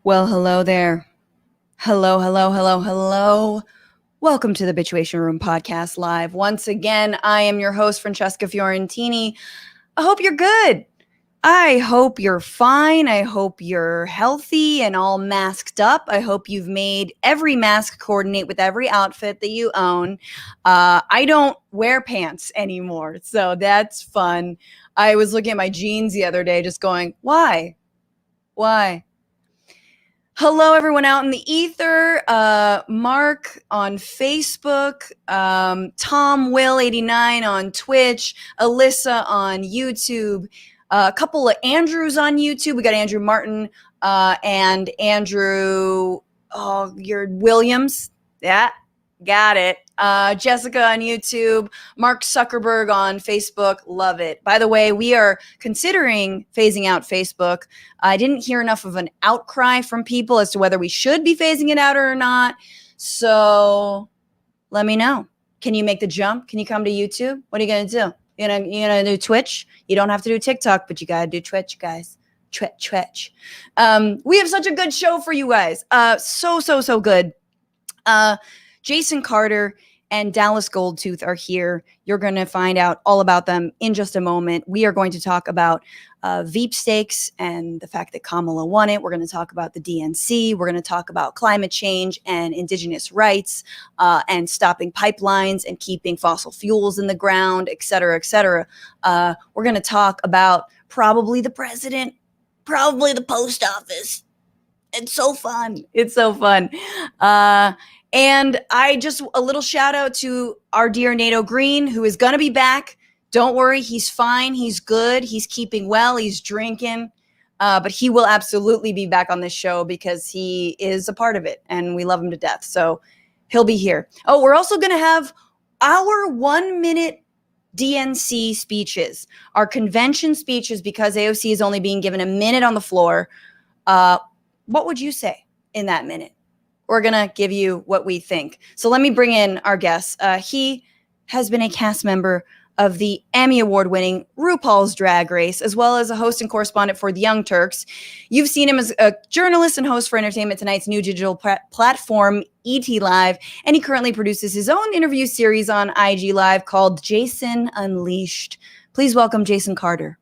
Well, hello there. Hello, hello, hello, hello. Welcome to the Bitchuation Room podcast live. Once again, I am your host, Francesca Fiorentini. I hope you're good. I hope you're fine. I hope you're healthy and all masked up. I hope you've made every mask coordinate with every outfit that you own. I don't wear pants anymore, so that's fun. I was looking at my jeans the other day just going, why? Why? Hello, everyone out in the ether. Mark on Facebook, Tom Will 89 on Twitch, Alyssa on YouTube, a couple of Andrews on YouTube. We got Andrew Martin and Andrew Williams. Yeah, got it. Jessica on YouTube, Mark Zuckerberg on Facebook. Love it. By the way, we are considering phasing out Facebook. I didn't hear enough of an outcry from people as to whether we should be phasing it out or not. So let me know. Can you make the jump? Can you come to YouTube? What are you going to do? You gonna do Twitch? You don't have to do TikTok, but you got to do Twitch, guys. Twitch. We have such a good show for you guys. So good. Jason Carter and Dallas Goldtooth are here. You're going to find out all about them in just a moment. We are going to talk about Veep stakes and the fact that Kamala won it. We're going to talk about the DNC. We're going to talk about climate change and indigenous rights and stopping pipelines and keeping fossil fuels in the ground, et cetera, et cetera. We're going to talk about probably the president, probably the post office. It's so fun. It's so fun. And a little shout out to our dear NATO Green, who is going to be back. Don't worry. He's fine. He's good. He's keeping well. He's drinking. But he will absolutely be back on this show because he is a part of it and we love him to death. So he'll be here. Oh, we're also going to have our 1-minute DNC speeches, our convention speeches, because AOC is only being given a minute on the floor. What would you say in that minute? We're going to give you what we think. So let me bring in our guest. He has been a cast member of the Emmy Award-winning RuPaul's Drag Race, as well as a host and correspondent for The Young Turks. You've seen him as a journalist and host for Entertainment Tonight's new digital platform, ETLive, and he currently produces his own interview series on IG Live called Jason Unleashed. Please welcome Jason Carter.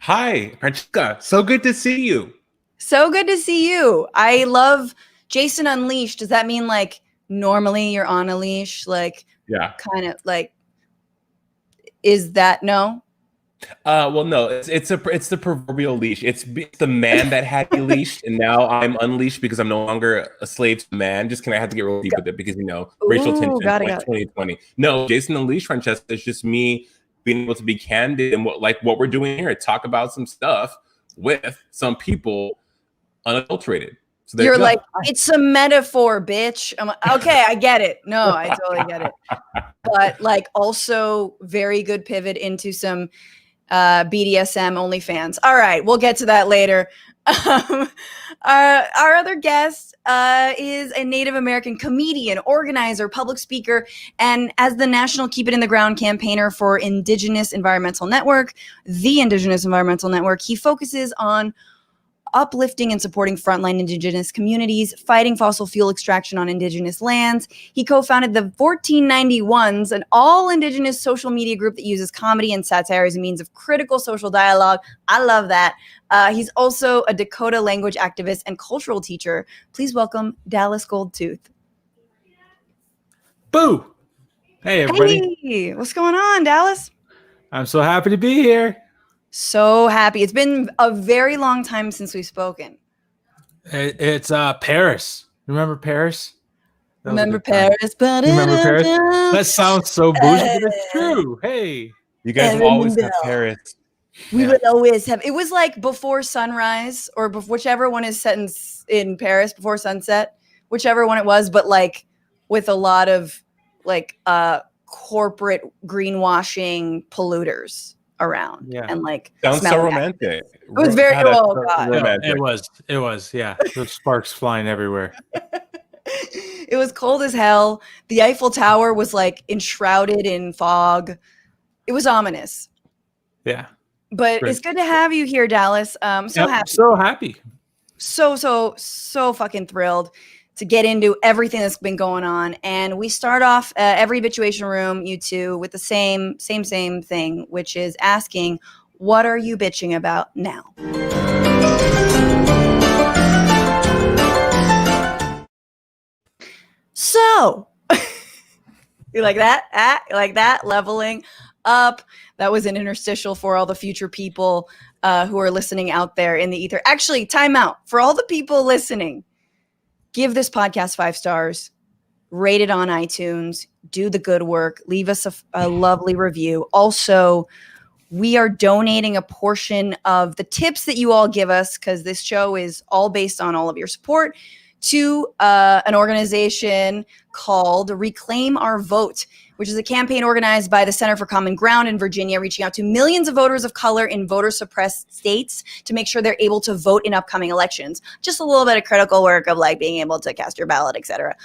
Hi, Francesca. So good to see you. So good to see you. I love Jason Unleashed. Does that mean like normally you're on a leash? Like, yeah, kind of like, is that no? Well, no, it's the proverbial leash. It's the man that had me leashed, and now I'm unleashed because I'm no longer a slave to man. Just I have to get real deep with it because racial tension, like 2020. No, Jason Unleashed, Francesca, is just me being able to be candid and what we're doing here, talk about some stuff with some people unadulterated. So you're like, it's a metaphor, bitch. I'm like, okay, I get it. No, I totally get it. But like also very good pivot into some BDSM OnlyFans. All right, we'll get to that later. Our other guest is a Native American comedian, organizer, public speaker, and as the national Keep It in the Ground campaigner for Indigenous Environmental Network, the Indigenous Environmental Network, he focuses on uplifting and supporting frontline Indigenous communities, fighting fossil fuel extraction on Indigenous lands. He co-founded the 1491s, an all-Indigenous social media group that uses comedy and satire as a means of critical social dialogue. I love that. He's also a Dakota language activist and cultural teacher. Please welcome Dallas Goldtooth. Boo! Hey, everybody. Hey, what's going on, Dallas? I'm so happy to be here. So happy. It's been a very long time since we've spoken. It's Paris. Remember Paris? Remember Paris? Remember Paris? That sounds so bougie, but it's true. Hey. You guys will always have Paris. We will always have. It was like before sunrise or whichever one is set in Paris, before sunset, whichever one it was, but like with a lot of like corporate greenwashing polluters around and like sounds so romantic. It was very God. Romantic. It was yeah. There's sparks flying everywhere. It was cold as hell. The Eiffel Tower was like enshrouded in fog. It was ominous. Yeah. But it's good to have you here, Dallas. I'm so happy. So happy. so fucking thrilled to get into everything that's been going on. And we start off every Bitchuation Room, you two, with the same thing, which is asking, what are you bitching about now? So, you like that? You like that? Leveling up. That was an interstitial for all the future people who are listening out there in the ether. Actually, time out. For all the people listening, give this podcast 5 stars, rate it on iTunes, do the good work, leave us a lovely review. Also, we are donating a portion of the tips that you all give us, because this show is all based on all of your support, to an organization called Reclaim Our Vote, which is a campaign organized by the Center for Common Ground in Virginia, reaching out to millions of voters of color in voter-suppressed states to make sure they're able to vote in upcoming elections. Just a little bit of critical work of like being able to cast your ballot, etc.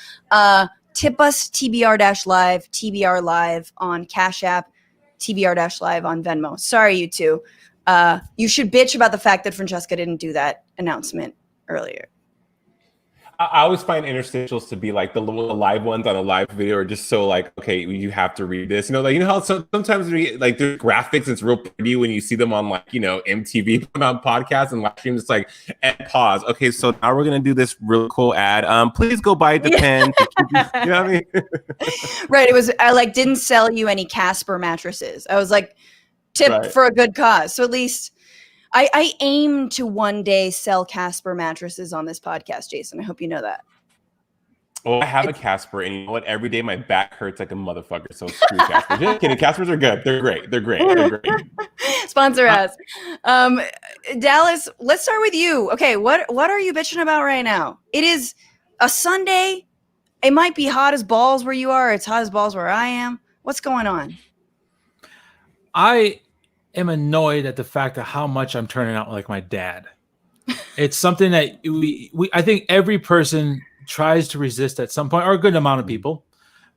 Tip us TBR-Live, TBR Live on Cash App, TBR-Live on Venmo. Sorry, you two. You should bitch about the fact that Francesca didn't do that announcement earlier. I always find interstitials to be like the live ones on a live video are just so like, okay, you have to read this. You know how sometimes like there's graphics, it's real pretty when you see them on like, MTV on podcasts and live streams. It's like, and pause. Okay, so now we're going to do this really cool ad. Please go buy the pen. You know what I mean? Right. It was, I like didn't sell you any Casper mattresses. I was like, tip for a good cause. So at least I aim to one day sell Casper mattresses on this podcast, Jason. I hope you know that. Well, I have a Casper, and you know what? Every day my back hurts like a motherfucker. So screw Casper. Just kidding. Caspers are good. They're great. They're great. Sponsor us. Dallas, let's start with you. Okay, what are you bitching about right now? It is a Sunday. It might be hot as balls where you are. It's hot as balls where I am. What's going on? I am annoyed at the fact of how much I'm turning out like my dad. It's something that I think every person tries to resist at some point, or a good amount of people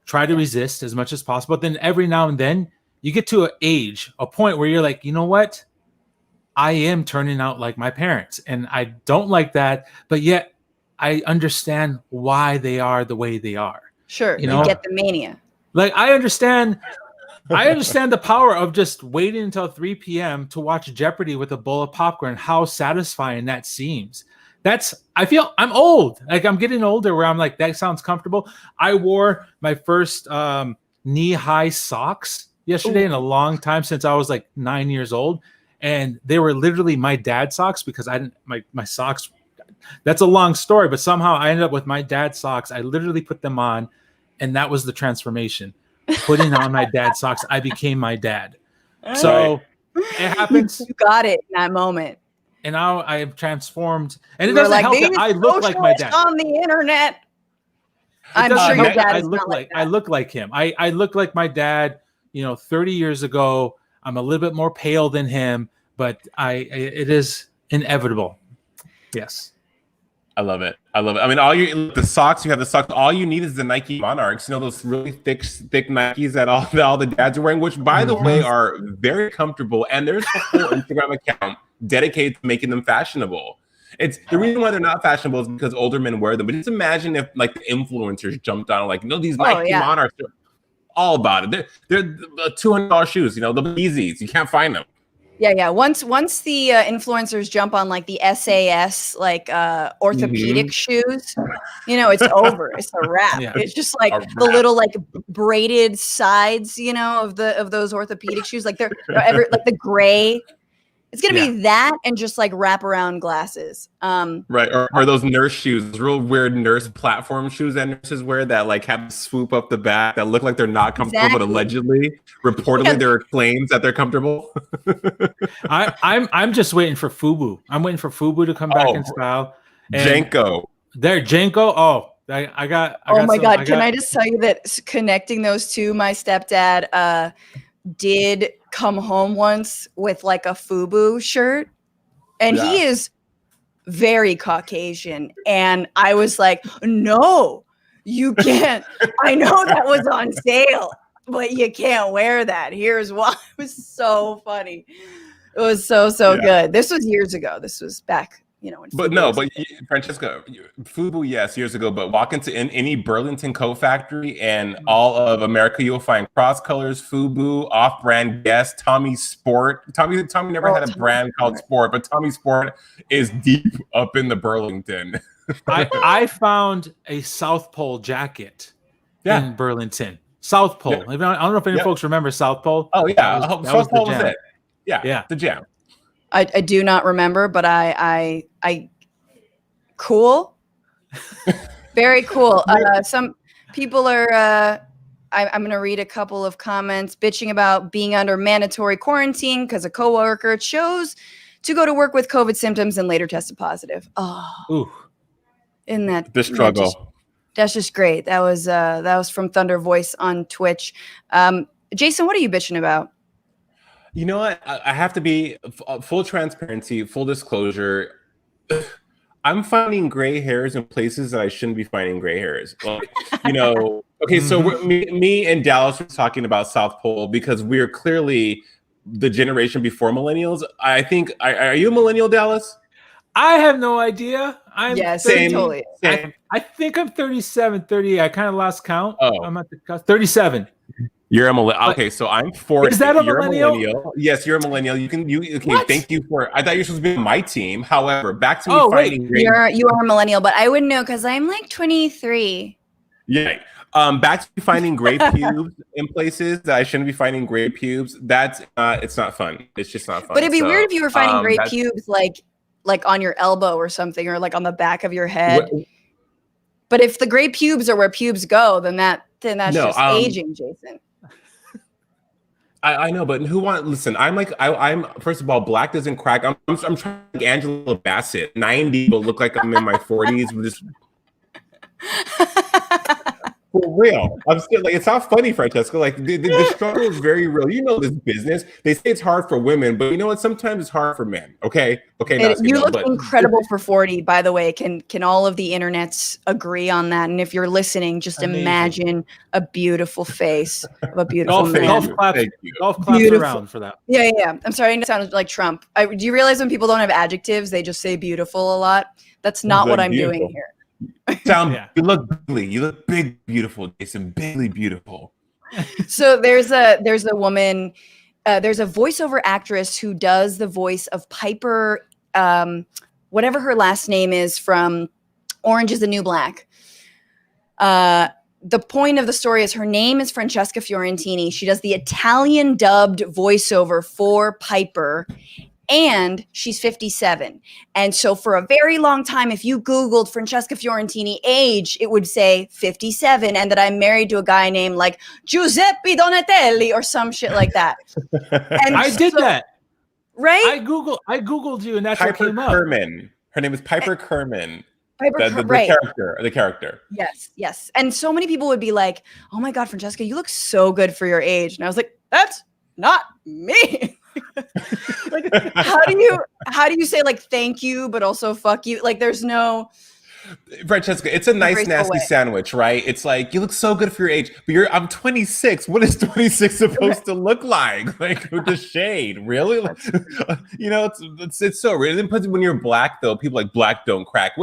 try to resist as much as possible. But then every now and then you get to a point where you're like, you know what? I am turning out like my parents, and I don't like that, but yet I understand why they are the way they are. Sure, you get the mania. Like I understand the power of just waiting until 3 p.m. to watch Jeopardy with a bowl of popcorn, how satisfying that seems. I feel I'm old. Like I'm getting older where I'm like, that sounds comfortable. I wore my first knee-high socks yesterday in a long time, since I was like 9 years old. And they were literally my dad's socks, because I didn't, my socks, that's a long story, but somehow I ended up with my dad's socks. I literally put them on, and that was the transformation. Putting on my dad's socks, I became my dad. So it happens. You got it in that moment. And now I have transformed. And it doesn't help that I look like my dad. On the internet. I'm sure your dad is not like that. I look like him. I look like my dad, 30 years ago. I'm a little bit more pale than him, but it is inevitable. Yes. I love it. I mean, the socks, you have the socks. All you need is the Nike Monarchs. Those really thick Nikes that all the dads are wearing, which, by the way, are very comfortable. And there's a whole Instagram account dedicated to making them fashionable. It's the reason why they're not fashionable is because older men wear them. But just imagine if like the influencers jumped on these Nike Monarchs. Are all about it. They're $200 shoes. The Yeezys. You can't find them. Yeah. Once the influencers jump on like the SAS orthopedic shoes, it's over. It's a wrap. Yeah. It's just like the little like braided sides, of those orthopedic shoes. Like they're like the gray. It's gonna be that and just like wraparound glasses. Right. Or those nurse shoes, those real weird nurse platform shoes that nurses wear that like have to swoop up the back that look like they're not comfortable, but reportedly there are claims that they're comfortable. I'm just waiting for FUBU. I'm waiting for FUBU to come back in style. Janko. They're Janko. Oh, I got. Oh my God! Can I just tell you that connecting those two, my stepdad did come home once with like a FUBU shirt, and he is very Caucasian, and I was like, no, you can't. I know that was on sale, but you can't wear that. Here's why. It was so funny. It was so good. This was years ago. This was back But no, but Francesca, FUBU, yes, years ago. But walk into any Burlington coat factory, and all of America, you'll find Cross Colors, FUBU, Off-Brand Guess, Tommy Sport. Tommy never had a brand called Sport, but Tommy Sport is deep up in the Burlington. I found a South Pole jacket in Burlington. South Pole. I don't know if any folks remember South Pole. Oh yeah, South Pole was it. Yeah, the jam. I do not remember, but I cool, very cool. Some people are. I'm going to read a couple of comments bitching about being under mandatory quarantine because a coworker chose to go to work with COVID symptoms and later tested positive. Oh, isn't that the struggle? That's just great. That was from Thunder Voice on Twitch. Jason, what are you bitching about? You know what? I have to be full transparency, full disclosure. I'm finding gray hairs in places that I shouldn't be finding gray hairs. Like, okay, so me and Dallas were talking about South Pole because we're clearly the generation before millennials. I think, are you a millennial, Dallas? I have no idea. Totally. I think I'm 37, 30. I kind of lost count. I'm at the 37. You're a millennial. Okay, so I'm 40. Is that a millennial? millennial? Yes, you're a millennial. Okay, thank you for. I thought you were supposed to be on my team. However, back to me finding great. You are a millennial, but I wouldn't know because I'm like 23. Yeah. Back to finding gray pubes in places that I shouldn't be finding gray pubes. That's it's not fun. It's just not fun. But it'd be weird if you were finding gray pubes like on your elbow or something, or like on the back of your head. But if the gray pubes are where pubes go, then that's just aging, Jason. I know, but listen, I'm first of all, black doesn't crack. I'm trying like Angela Bassett, 90, but look like I'm in my 40s. For real. I'm still like, it's not funny, Francesca. Like the struggle is very real. You know this business. They say it's hard for women, but you know what? Sometimes it's hard for men. Okay. You look incredible for 40, by the way. Can all of the internets agree on that? And if you're listening, just imagine a beautiful face of a beautiful man. Golf claps around for that. Yeah. I'm sorry, it sounded like Trump. Do you realize when people don't have adjectives, they just say beautiful a lot? That's not what I'm doing here. You look bigly. You look big, beautiful, Jason. Bigly beautiful. So there's a woman, there's a voiceover actress who does the voice of Piper, whatever her last name is, from Orange is the New Black. The point of the story is her name is Francesca Fiorentini. She does the Italian dubbed voiceover for Piper. And she's 57. And so for a very long time, if you Googled Francesca Fiorentini age, it would say 57 and that I'm married to a guy named like Giuseppe Donatelli or some shit like that. And I did that. Right? I Googled you and that's what came up. Kerman. Her name is Piper Kerman. The character. Yes. And so many people would be like, oh my God, Francesca, you look so good for your age. And I was like, that's not me. Like, how do you say like thank you but also fuck you? Like there's no Francesca, it's a nice nasty sandwich, right? It's like you look so good for your age, but I'm 26. What is 26 supposed to look like? Like with the shade, really? Like, it's so weird. And then when you're black, though, people like black don't crack,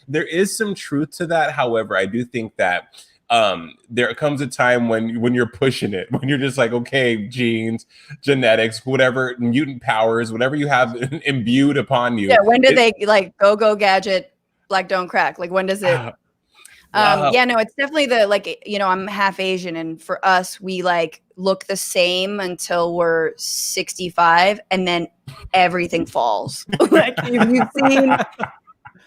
there is some truth to that. However, I do think that there comes a time when you're pushing it, when you're just like, okay, genes, genetics, whatever, mutant powers, whatever you have imbued upon you. Yeah, when do they like go gadget, black don't crack? Like when does it? It's definitely I'm half Asian, and for us, we like look the same until we're 65, and then everything falls. Like if you've seen.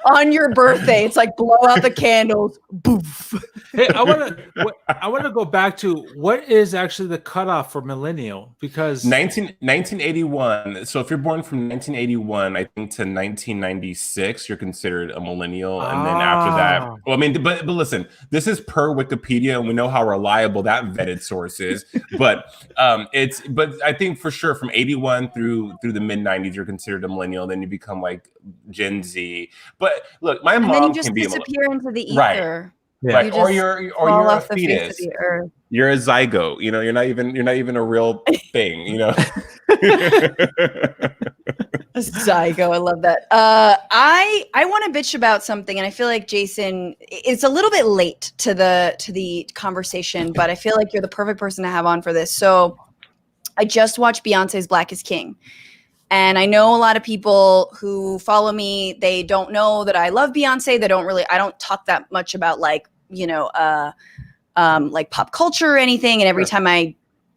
On your birthday, it's like blow out the candles, boof. Hey, I want to go back to what is actually the cutoff for millennial, because 1981. So if you're born from 1981, I think to 1996, you're considered a millennial, and then after that, well, I mean, but listen, this is per Wikipedia, and we know how reliable that vetted source is. But but I think for sure from 81 through the mid 90s, you're considered a millennial. Then you become like Gen Z, but look, my mom then you just can be disappear into the ether, right? Or you're a fetus. You're a zygote. You're not even a real thing. Psycho, I love that. I want to bitch about something, and I feel like Jason, it's a little bit late to the conversation, but I feel like you're the perfect person to have on for this. So I just watched Beyonce's Black is King. And I know a lot of people who follow me, they don't know that I love Beyonce. I don't talk that much about like pop culture or anything. And every time I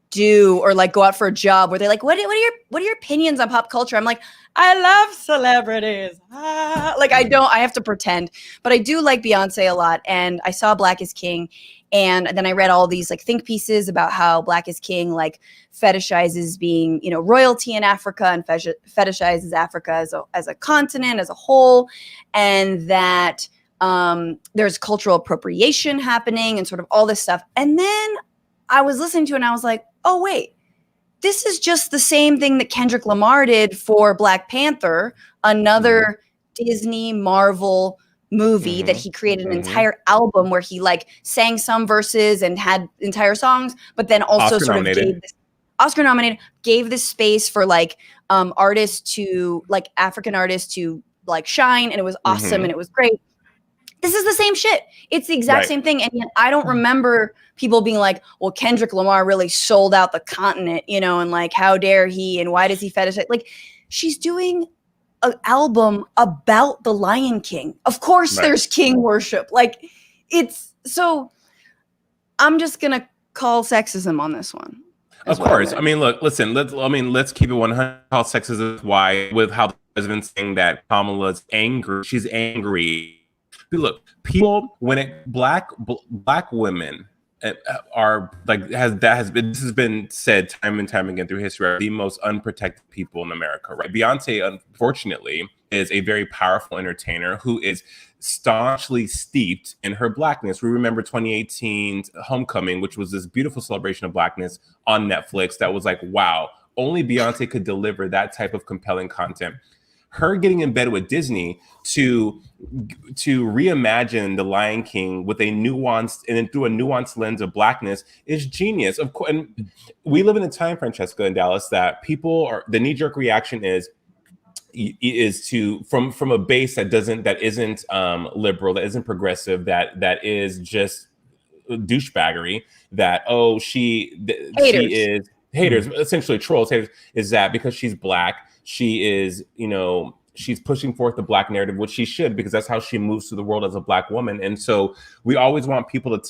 do, or like go out for a job where they're like, what are your opinions on pop culture? I'm like, I love celebrities. I have to pretend, but I do like Beyonce a lot. And I saw Black is King. And then I read all these like think pieces about how Black is King like fetishizes being, royalty in Africa, and fetishizes Africa as a continent, as a whole, and that there's cultural appropriation happening and sort of all this stuff. And then I was listening to it and I was like, oh, wait, this is just the same thing that Kendrick Lamar did for Black Panther, another Disney Marvel movie that he created an entire album where he like sang some verses and had entire songs, but then also Oscar nominated, gave this space for like artists to like African artists to like shine, and it was awesome and it was great. This is the same shit. It's the exact same thing. And yet I don't remember people being like, well, Kendrick Lamar really sold out the continent, and like, how dare he, and why does he fetishize? Like, she's doing an album about the Lion King. Of course there's king worship. Like, it's so I'm just going to call sexism on this one. Of course. I mean, look, listen, let's keep it 100. Call sexism why with how the president's saying that Kamala's angry. She's angry. Look, people, black women are like, this has been said time and time again through history, are the most unprotected people in America, right? Beyonce, unfortunately, is a very powerful entertainer who is staunchly steeped in her blackness. We remember 2018's Homecoming, which was this beautiful celebration of blackness on Netflix that was like, wow, only Beyonce could deliver that type of compelling content. Her getting in bed with Disney to reimagine the Lion King with a nuanced and then through a nuanced lens of blackness is genius. Of course, and we live in a time, Francesca, in Dallas, that the knee-jerk reaction is to from a base that isn't liberal, that isn't progressive, that is just douchebaggery. That she is haters, essentially trolls. Haters is that because she's black. She is, she's pushing forth the black narrative, which she should, because that's how she moves through the world as a black woman. And so we always want people of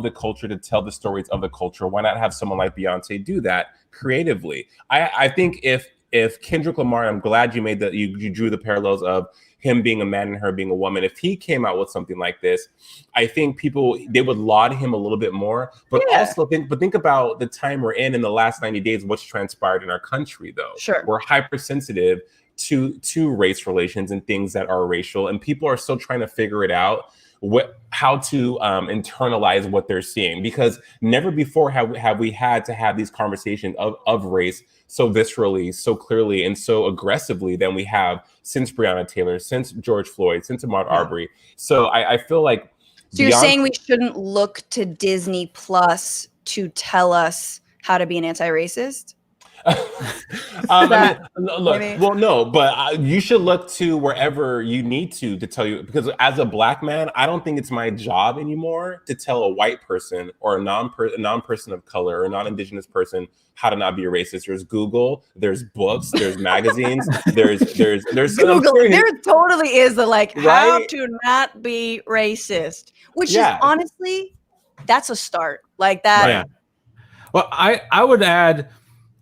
the culture to tell the stories of the culture. Why not have someone like Beyonce do that creatively? I think if Kendrick Lamar, I'm glad you made you drew the parallels of him being a man and her being a woman. If he came out with something like this, I think they would laud him a little bit more. But also think about the time we're in the last 90 days, what's transpired in our country, though. Sure. We're hypersensitive to race relations and things that are racial, and people are still trying to figure it out, how to internalize what they're seeing, because never before have we had to have these conversations of race so viscerally, so clearly, and so aggressively than we have since Breonna Taylor, since George Floyd, since Ahmaud Arbery. So I feel like. So you're saying we shouldn't look to Disney Plus to tell us how to be an anti-racist? You should look to wherever you need to tell you, because as a black man, I don't think it's my job anymore to tell a white person or a non-person of color or a non-indigenous person how to not be a racist. There's Google, there's books, there's magazines, there's Google. There totally is how to not be racist, which is honestly, that's a start like that. Yeah. Well, I would add,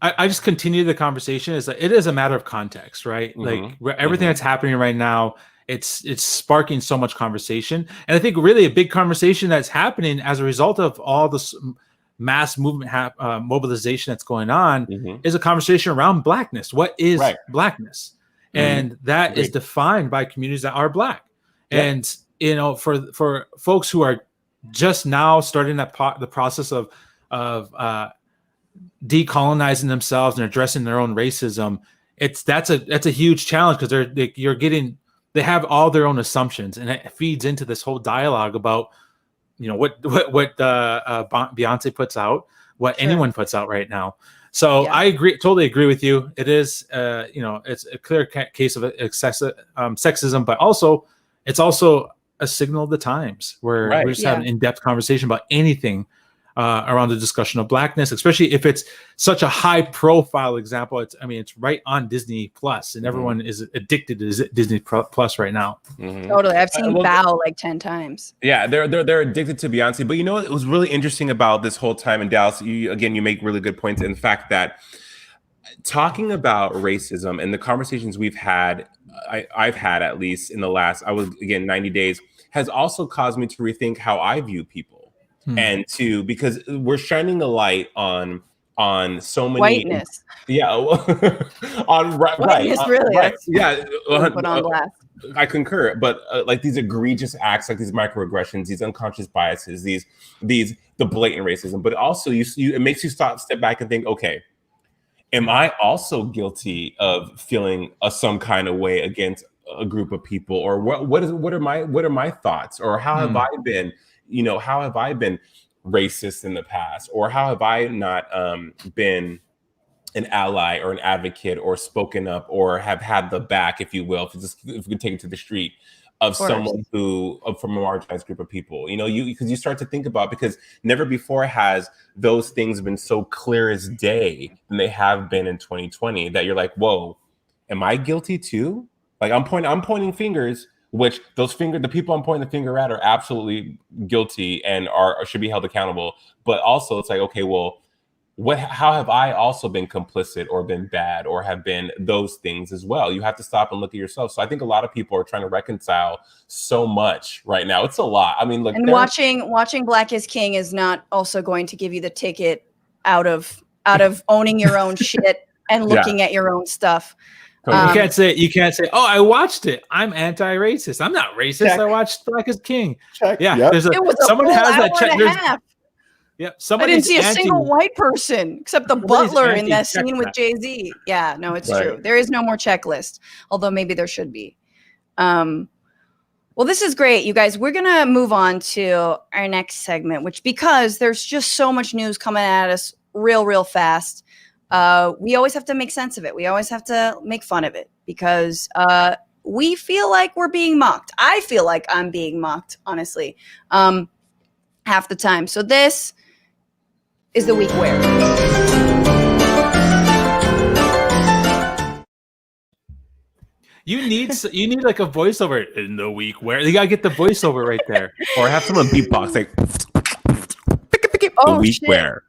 I just continue the conversation is that it is a matter of context, right? Like everything that's happening right now, it's sparking so much conversation. And I think really a big conversation that's happening as a result of all this mass movement mobilization that's going on is a conversation around blackness. What is blackness? And that is defined by communities that are black. And, for folks who are just now starting the process of decolonizing themselves and addressing their own racism, that's a huge challenge, because they have all their own assumptions, and it feeds into this whole dialogue about what Beyonce puts out, what anyone puts out right now. So I totally agree with you. It is, it's a clear case of excessive sexism, but also it's also a signal of the times where we're just having an in-depth conversation about anything around the discussion of blackness, especially if it's such a high-profile example. It's right on Disney Plus, and everyone is addicted to Disney Plus right now. Totally, I've seen Bow like 10 times. Yeah, they're addicted to Beyonce. But you know what? It was really interesting about this whole time in Dallas. You make really good points in the fact that talking about racism and the conversations we've had, I've had at least in the last, 90 days, has also caused me to rethink how I view people. And because we're shining a light on so many whiteness. On whiteness, really. Right. Yeah. Put on blast. I concur, but like these egregious acts, like these microaggressions, these unconscious biases, the blatant racism, but also it makes you step back and think, okay, am I also guilty of feeling some kind of way against a group of people, or what are my thoughts, or how have I been? How have I been racist in the past, or how have I not been an ally or an advocate or spoken up or have had the back, if you will, if we can take it to the street, of someone from a marginalized group of people, because you start to think about, because never before has those things been so clear as day than they have been in 2020, that you're like, whoa, am I guilty too? Like I'm pointing fingers, which the people I'm pointing the finger at are absolutely guilty and should be held accountable. But also it's like, okay, well, how have I also been complicit or been bad or have been those things as well? You have to stop and look at yourself. So I think a lot of people are trying to reconcile so much right now. It's a lot. I mean, look, and watching Black is King is not also going to give you the ticket out of owning your own shit and looking at your own stuff. You can't say, oh, I watched it, I'm anti-racist. I'm not racist. Check. I watched Black is King. Check. Yeah, yep. Someone has that check. Yeah, I didn't see a single white person except the butler in that scene with Jay-Z. Yeah, no, it's true. There is no more checklist, although maybe there should be. Well, this is great, you guys. We're going to move on to our next segment, because there's just so much news coming at us real fast. We always have to make sense of it. We always have to make fun of it because we feel like we're being mocked. I feel like I'm being mocked, honestly, half the time. So this is the week where. You need like a voiceover in the week where. You gotta get the voiceover right there, or have someone beatbox like the week where.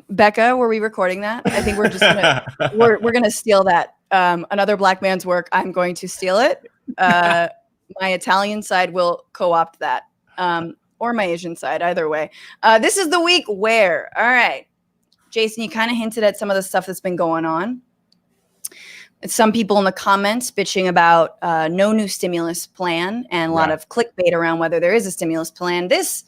Becca, were we recording that? I think we're just gonna we're gonna steal that. Another Black man's work. I'm going to steal it. My Italian side will co-opt that. Or my Asian side, either way. This is the week where, all right, Jason, you kind of hinted at some of the stuff that's been going on. Some people in the comments bitching about no new stimulus plan and a lot of clickbait around whether there is a stimulus plan. This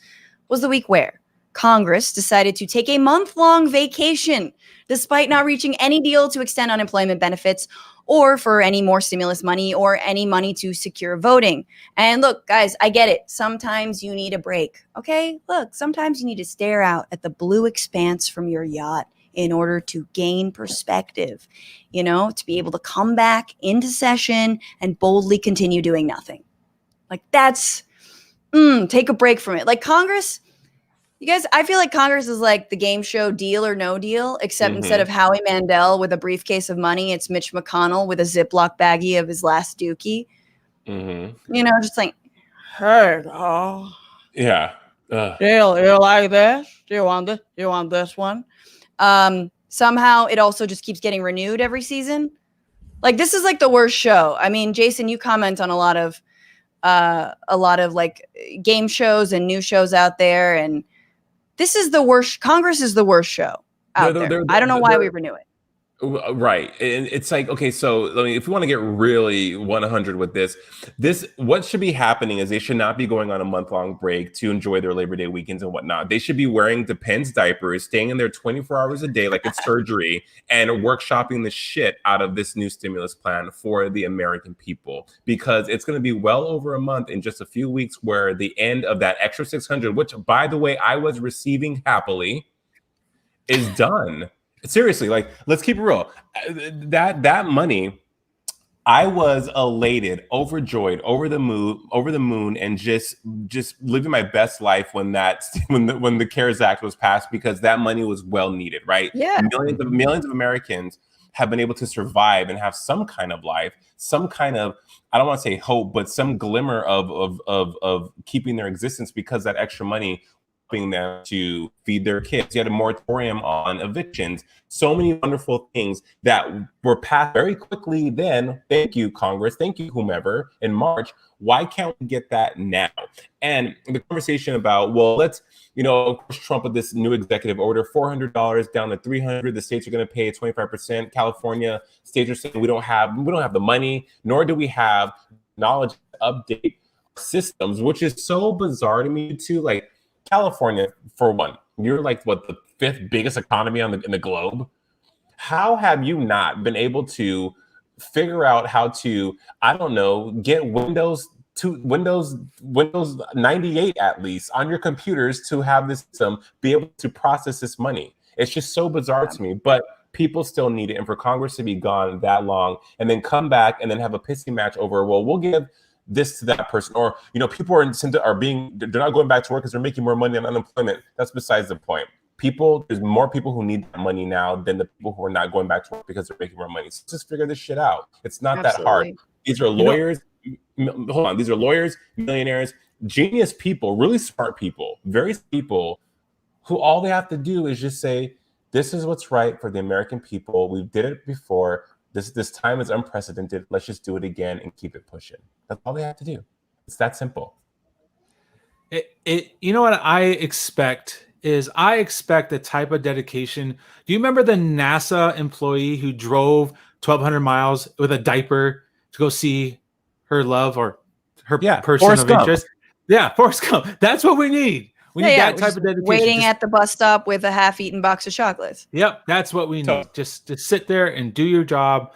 was the week where Congress decided to take a month-long vacation despite not reaching any deal to extend unemployment benefits or for any more stimulus money or any money to secure voting. And look, guys, I get it. Sometimes you need a break, okay? Look, sometimes you need to stare out at the blue expanse from your yacht in order to gain perspective, to be able to come back into session and boldly continue doing nothing. Like that's, take a break from it. Like Congress, you guys, I feel like Congress is like the game show Deal or No Deal, except instead of Howie Mandel with a briefcase of money, it's Mitch McConnell with a Ziploc baggie of his last dookie. Just like, hey, yeah. You like this? Do you want this? Do you want this one? Somehow it also just keeps getting renewed every season. Like this is like the worst show. I mean, Jason, you comment on a lot of like game shows and new shows out there, and this is the worst. Congress is the worst show out there. I don't know why we renew it. Right. And it's like, okay, so if we want to get really 100 with this, what should be happening is they should not be going on a month-long break to enjoy their Labor Day weekends and whatnot. They should be wearing Depends diapers, staying in there 24 hours a day like it's surgery, and workshopping the shit out of this new stimulus plan for the American people, because it's going to be well over a month in just a few weeks where the end of that extra 600, which, by the way, I was receiving happily. is done. Seriously, like, let's keep it real. That money, I was elated, overjoyed, over the moon, and just living my best life when the CARES Act was passed, because that money was well needed, right? Yeah. Millions of Americans have been able to survive and have some kind of life, some kind of, I don't want to say hope, but some glimmer of keeping their existence, because that extra money them to feed their kids. You had a moratorium on evictions. So many wonderful things that were passed very quickly then. Thank you, Congress. Thank you, whomever, in March. Why can't we get that now? And the conversation about, well, let's, of course, Trump with this new executive order, $400 down to $300. The states are going to pay 25%. California states are saying we don't have the money, nor do we have knowledge to update systems, which is so bizarre to me too. Like, California, for one, you're like the fifth biggest economy in the globe. How have you not been able to figure out how to, I don't know, get Windows 98 at least on your computers to have this system be able to process this money? It's just so bizarre to me, but people still need it. And for Congress to be gone that long and then come back and then have a pissing match over, well, we'll give this to that person, or people they're not going back to work because they're making more money on unemployment. That's besides the point. There's more people who need that money now than the people who are not going back to work because they're making more money. So just figure this shit out. It's not that hard. These are lawyers. Hold on. These are lawyers, millionaires, genius people, really smart people, very people who all they have to do is just say, this is what's right for the American people. We did it before. This time is unprecedented. Let's just do it again and keep it pushing. That's all they have to do. It's that simple. You know what I expect is the type of dedication. Do you remember the NASA employee who drove 1,200 miles with a diaper to go see her love or her person Forrest of Gump. Interest? Yeah, Forrest Gump. That's what we need. We need that type of dedication. Waiting at the bus stop with a half-eaten box of chocolates. Yep, that's what we need. Just to sit there and do your job,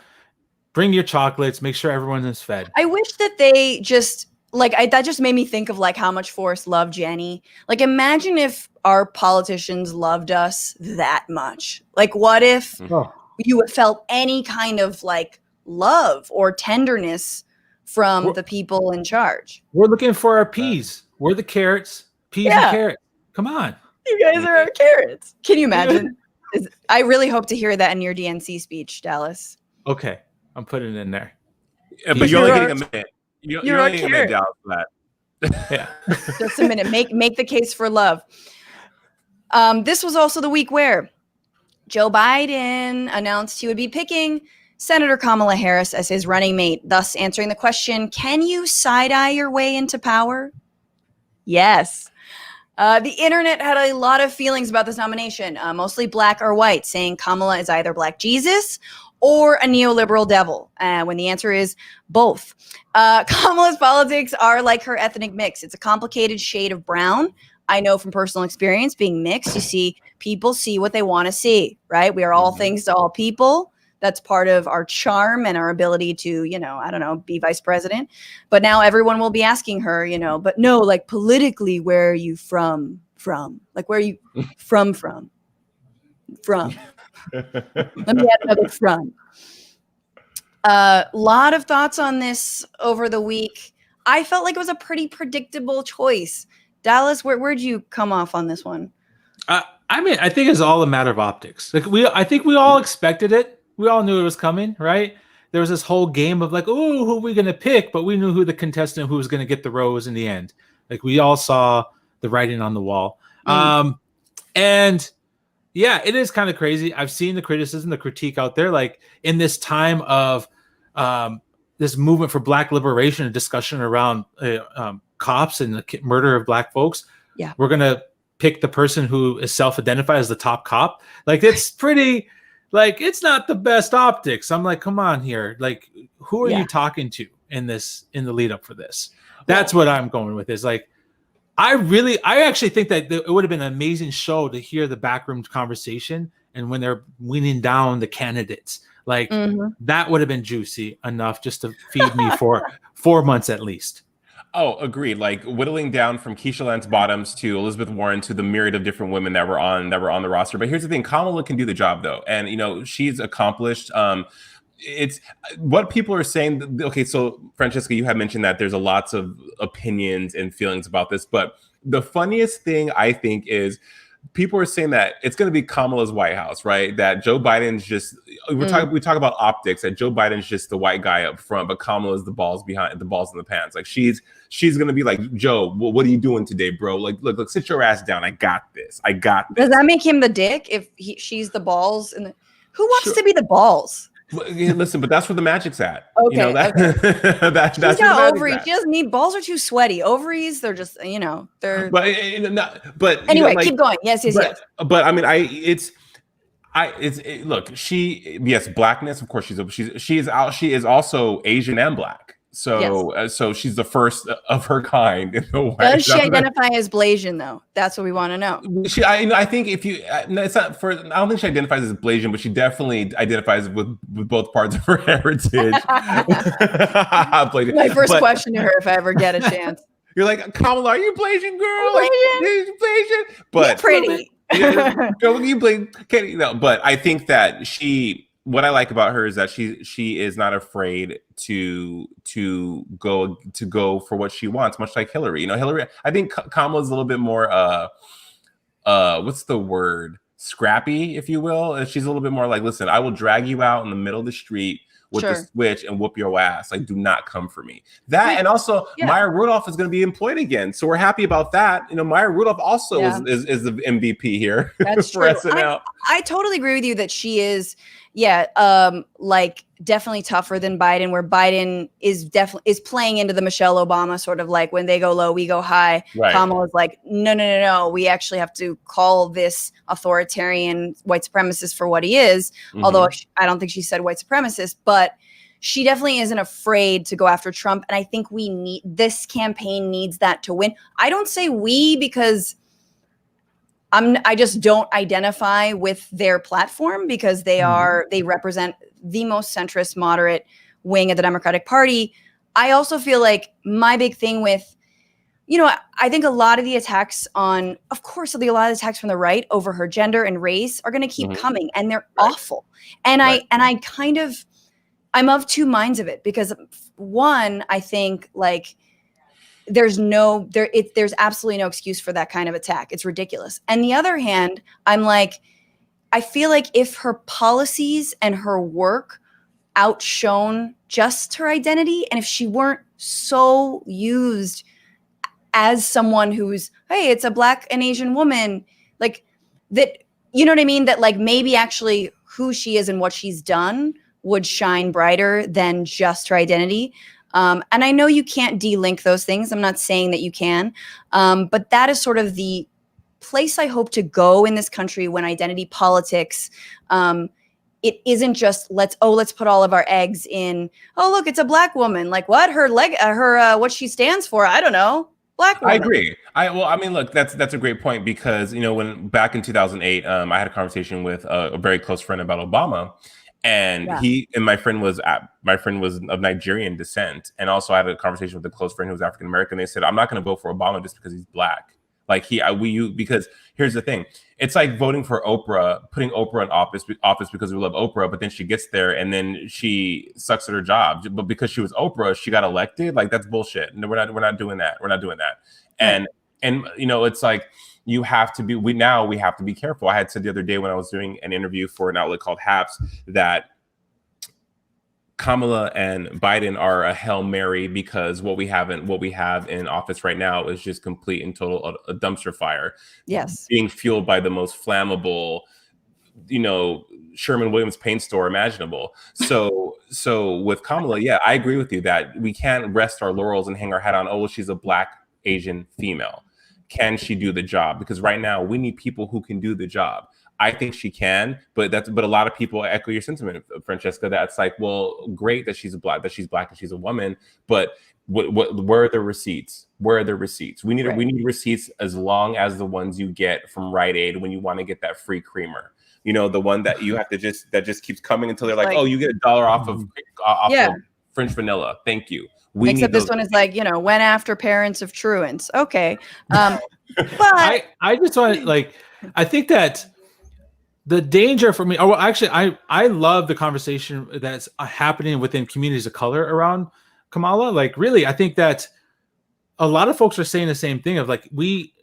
bring your chocolates, make sure everyone is fed. I wish that they just, that just made me think of, how much Forrest loved Jenny. Imagine if our politicians loved us that much. What if you felt any kind of, love or tenderness from the people in charge? We're looking for our peas. We're the carrots. Peas and carrots. Come on. You guys are our carrots. Can you imagine? I really hope to hear that in your DNC speech, Dallas. Okay. I'm putting it in there. Yeah, but you're only getting a minute. You're only getting a minute, Dallas, for that. Yeah. Just a minute. Make the case for love. This was also the week where Joe Biden announced he would be picking Senator Kamala Harris as his running mate, thus answering the question, can you side-eye your way into power? Yes. The internet had a lot of feelings about this nomination, mostly black or white, saying Kamala is either Black Jesus or a neoliberal devil, when the answer is both. Kamala's politics are like her ethnic mix. It's a complicated shade of brown. I know from personal experience, being mixed, people see what they want to see, right? We are all things to all people. That's part of our charm and our ability to, be vice president. But now everyone will be asking her, but no, politically, where are you from? Where are you from? Let me add another from. A lot of thoughts on this over the week. I felt like it was a pretty predictable choice. Dallas, where'd you come off on this one? I think it's all a matter of optics. I think we all expected it. We all knew it was coming, right? There was this whole game of who are we going to pick? But we knew who the contestant who was going to get the rose in the end. We all saw the writing on the wall. And yeah, it is kind of crazy. I've seen the criticism, the critique out there, in this time of this movement for Black liberation and discussion around cops and the murder of Black folks. Yeah, we're going to pick the person who is self-identified as the top cop. It's pretty... it's not the best optics. I'm come on here. Who are you talking to in the lead up for this? That's what I'm going with is I actually think that it would have been an amazing show to hear the backroom conversation and when they're weaning down the candidates, that would have been juicy enough just to feed me for 4 months at least. Oh, agreed. Like whittling down from Keisha Lance Bottoms to Elizabeth Warren to the myriad of different women that were on the roster. But here's the thing: Kamala can do the job, though, and she's accomplished. It's what people are saying. Okay, so Francesca, you have mentioned that there's lots of opinions and feelings about this, but the funniest thing I think is people are saying that it's going to be Kamala's White House, right? That Joe Biden's just we talk about optics, that Joe Biden's just the white guy up front, but Kamala's the balls behind, the balls in the pants. Like she's going to be like, Joe, what are you doing today, bro? Like, look, sit your ass down. I got this. Does that make him the dick if she's the balls? And who wants to be the balls? Listen, but that's where the magic's at. Okay, okay. That's she's got ovaries. She doesn't need balls. Are too sweaty. Ovaries, they're just they're. But anyway, keep going. Yes. But I mean, look. Yes, blackness. Of course, she is also Asian and black. So yes. So she's the first of her kind in the White House. Does she identify as Blasian though? That's what we want to know. I think if you, it's not for. I don't think she identifies as Blasian, but she definitely identifies with both parts of her heritage. My first question to her, if I ever get a chance. You're like, Kamala, are you Blasian, girl? Blasian, but pretty. You Blasian. No, but I think that what I like about her is that she is not afraid to go for what she wants, much like Hillary. Hillary, I think Kamala's a little bit more what's the word? Scrappy, if you will. She's a little bit more like, listen, I will drag you out in the middle of the street with the switch and whoop your ass. Like, do not come for me. And also Maya Rudolph is going to be employed again, so we're happy about that. Maya Rudolph also is the MVP here. That's true. I totally agree with you that she is. Like definitely tougher than Biden, where Biden is playing into the Michelle Obama sort of like, when they go low, we go high. Right. Kamala's like, no. We actually have to call this authoritarian white supremacist for what he is. Mm-hmm. Although I don't think she said white supremacist, but she definitely isn't afraid to go after Trump. And I think this campaign needs that to win. I don't say we because I just don't identify with their platform, because they represent the most centrist, moderate wing of the Democratic Party. I also feel like my big thing with, I think a lot of the attacks from the right over her gender and race are going to keep coming, and they're awful. And I'm of two minds of it, because one, I think like, there's absolutely no excuse for that kind of attack. It's ridiculous. And the other hand, I'm like, I feel like if her policies and her work outshone just her identity, and if she weren't so used as someone who's, hey, it's a Black and Asian woman, like that, you know what I mean? That like maybe actually who she is and what she's done would shine brighter than just her identity. And I know you can't de-link those things. I'm not saying that you can. But that is sort of the place I hope to go in this country when identity politics, it isn't just let's put all of our eggs in, oh, look, it's a Black woman. Like what? What she stands for, I don't know. Black woman. I agree. Look, that's a great point, because, when back in 2008, I had a conversation with a very close friend about Obama. And my friend was of Nigerian descent, and also I had a conversation with a close friend who was African American. They said, "I'm not going to vote for Obama just because he's Black." Like because here's the thing: it's like voting for Oprah, putting Oprah in office because we love Oprah, but then she gets there and then she sucks at her job. But because she was Oprah, she got elected. Like that's bullshit. No, we're not doing that. We're not doing that. And it's like. We have to be careful. I had said the other day when I was doing an interview for an outlet called Haps that Kamala and Biden are a Hail Mary, because what we have in office right now is just complete and total a dumpster fire. Yes. Being fueled by the most flammable, Sherman Williams paint store imaginable. So with Kamala, I agree with you that we can't rest our laurels and hang our hat on, oh, well, she's a Black Asian female. Can she do the job? Because right now we need people who can do the job. I think she can, but a lot of people echo your sentiment, Francesca. That's like, well, great that she's Black and she's a woman, but where are the receipts? Where are the receipts? We need receipts as long as the ones you get from Rite Aid when you want to get that free creamer. The one that you have to that just keeps coming until they're like, oh, you get $1 off of French vanilla. Thank you. Except this one is like, when after parents of truants. Okay. But I just want to, like, I think that the danger for me, actually, I love the conversation that's happening within communities of color around Kamala. Like, really, I think that a lot of folks are saying the same thing of like, we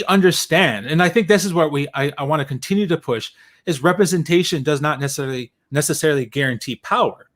understand. And I think this is what I want to continue to push is representation does not necessarily guarantee power.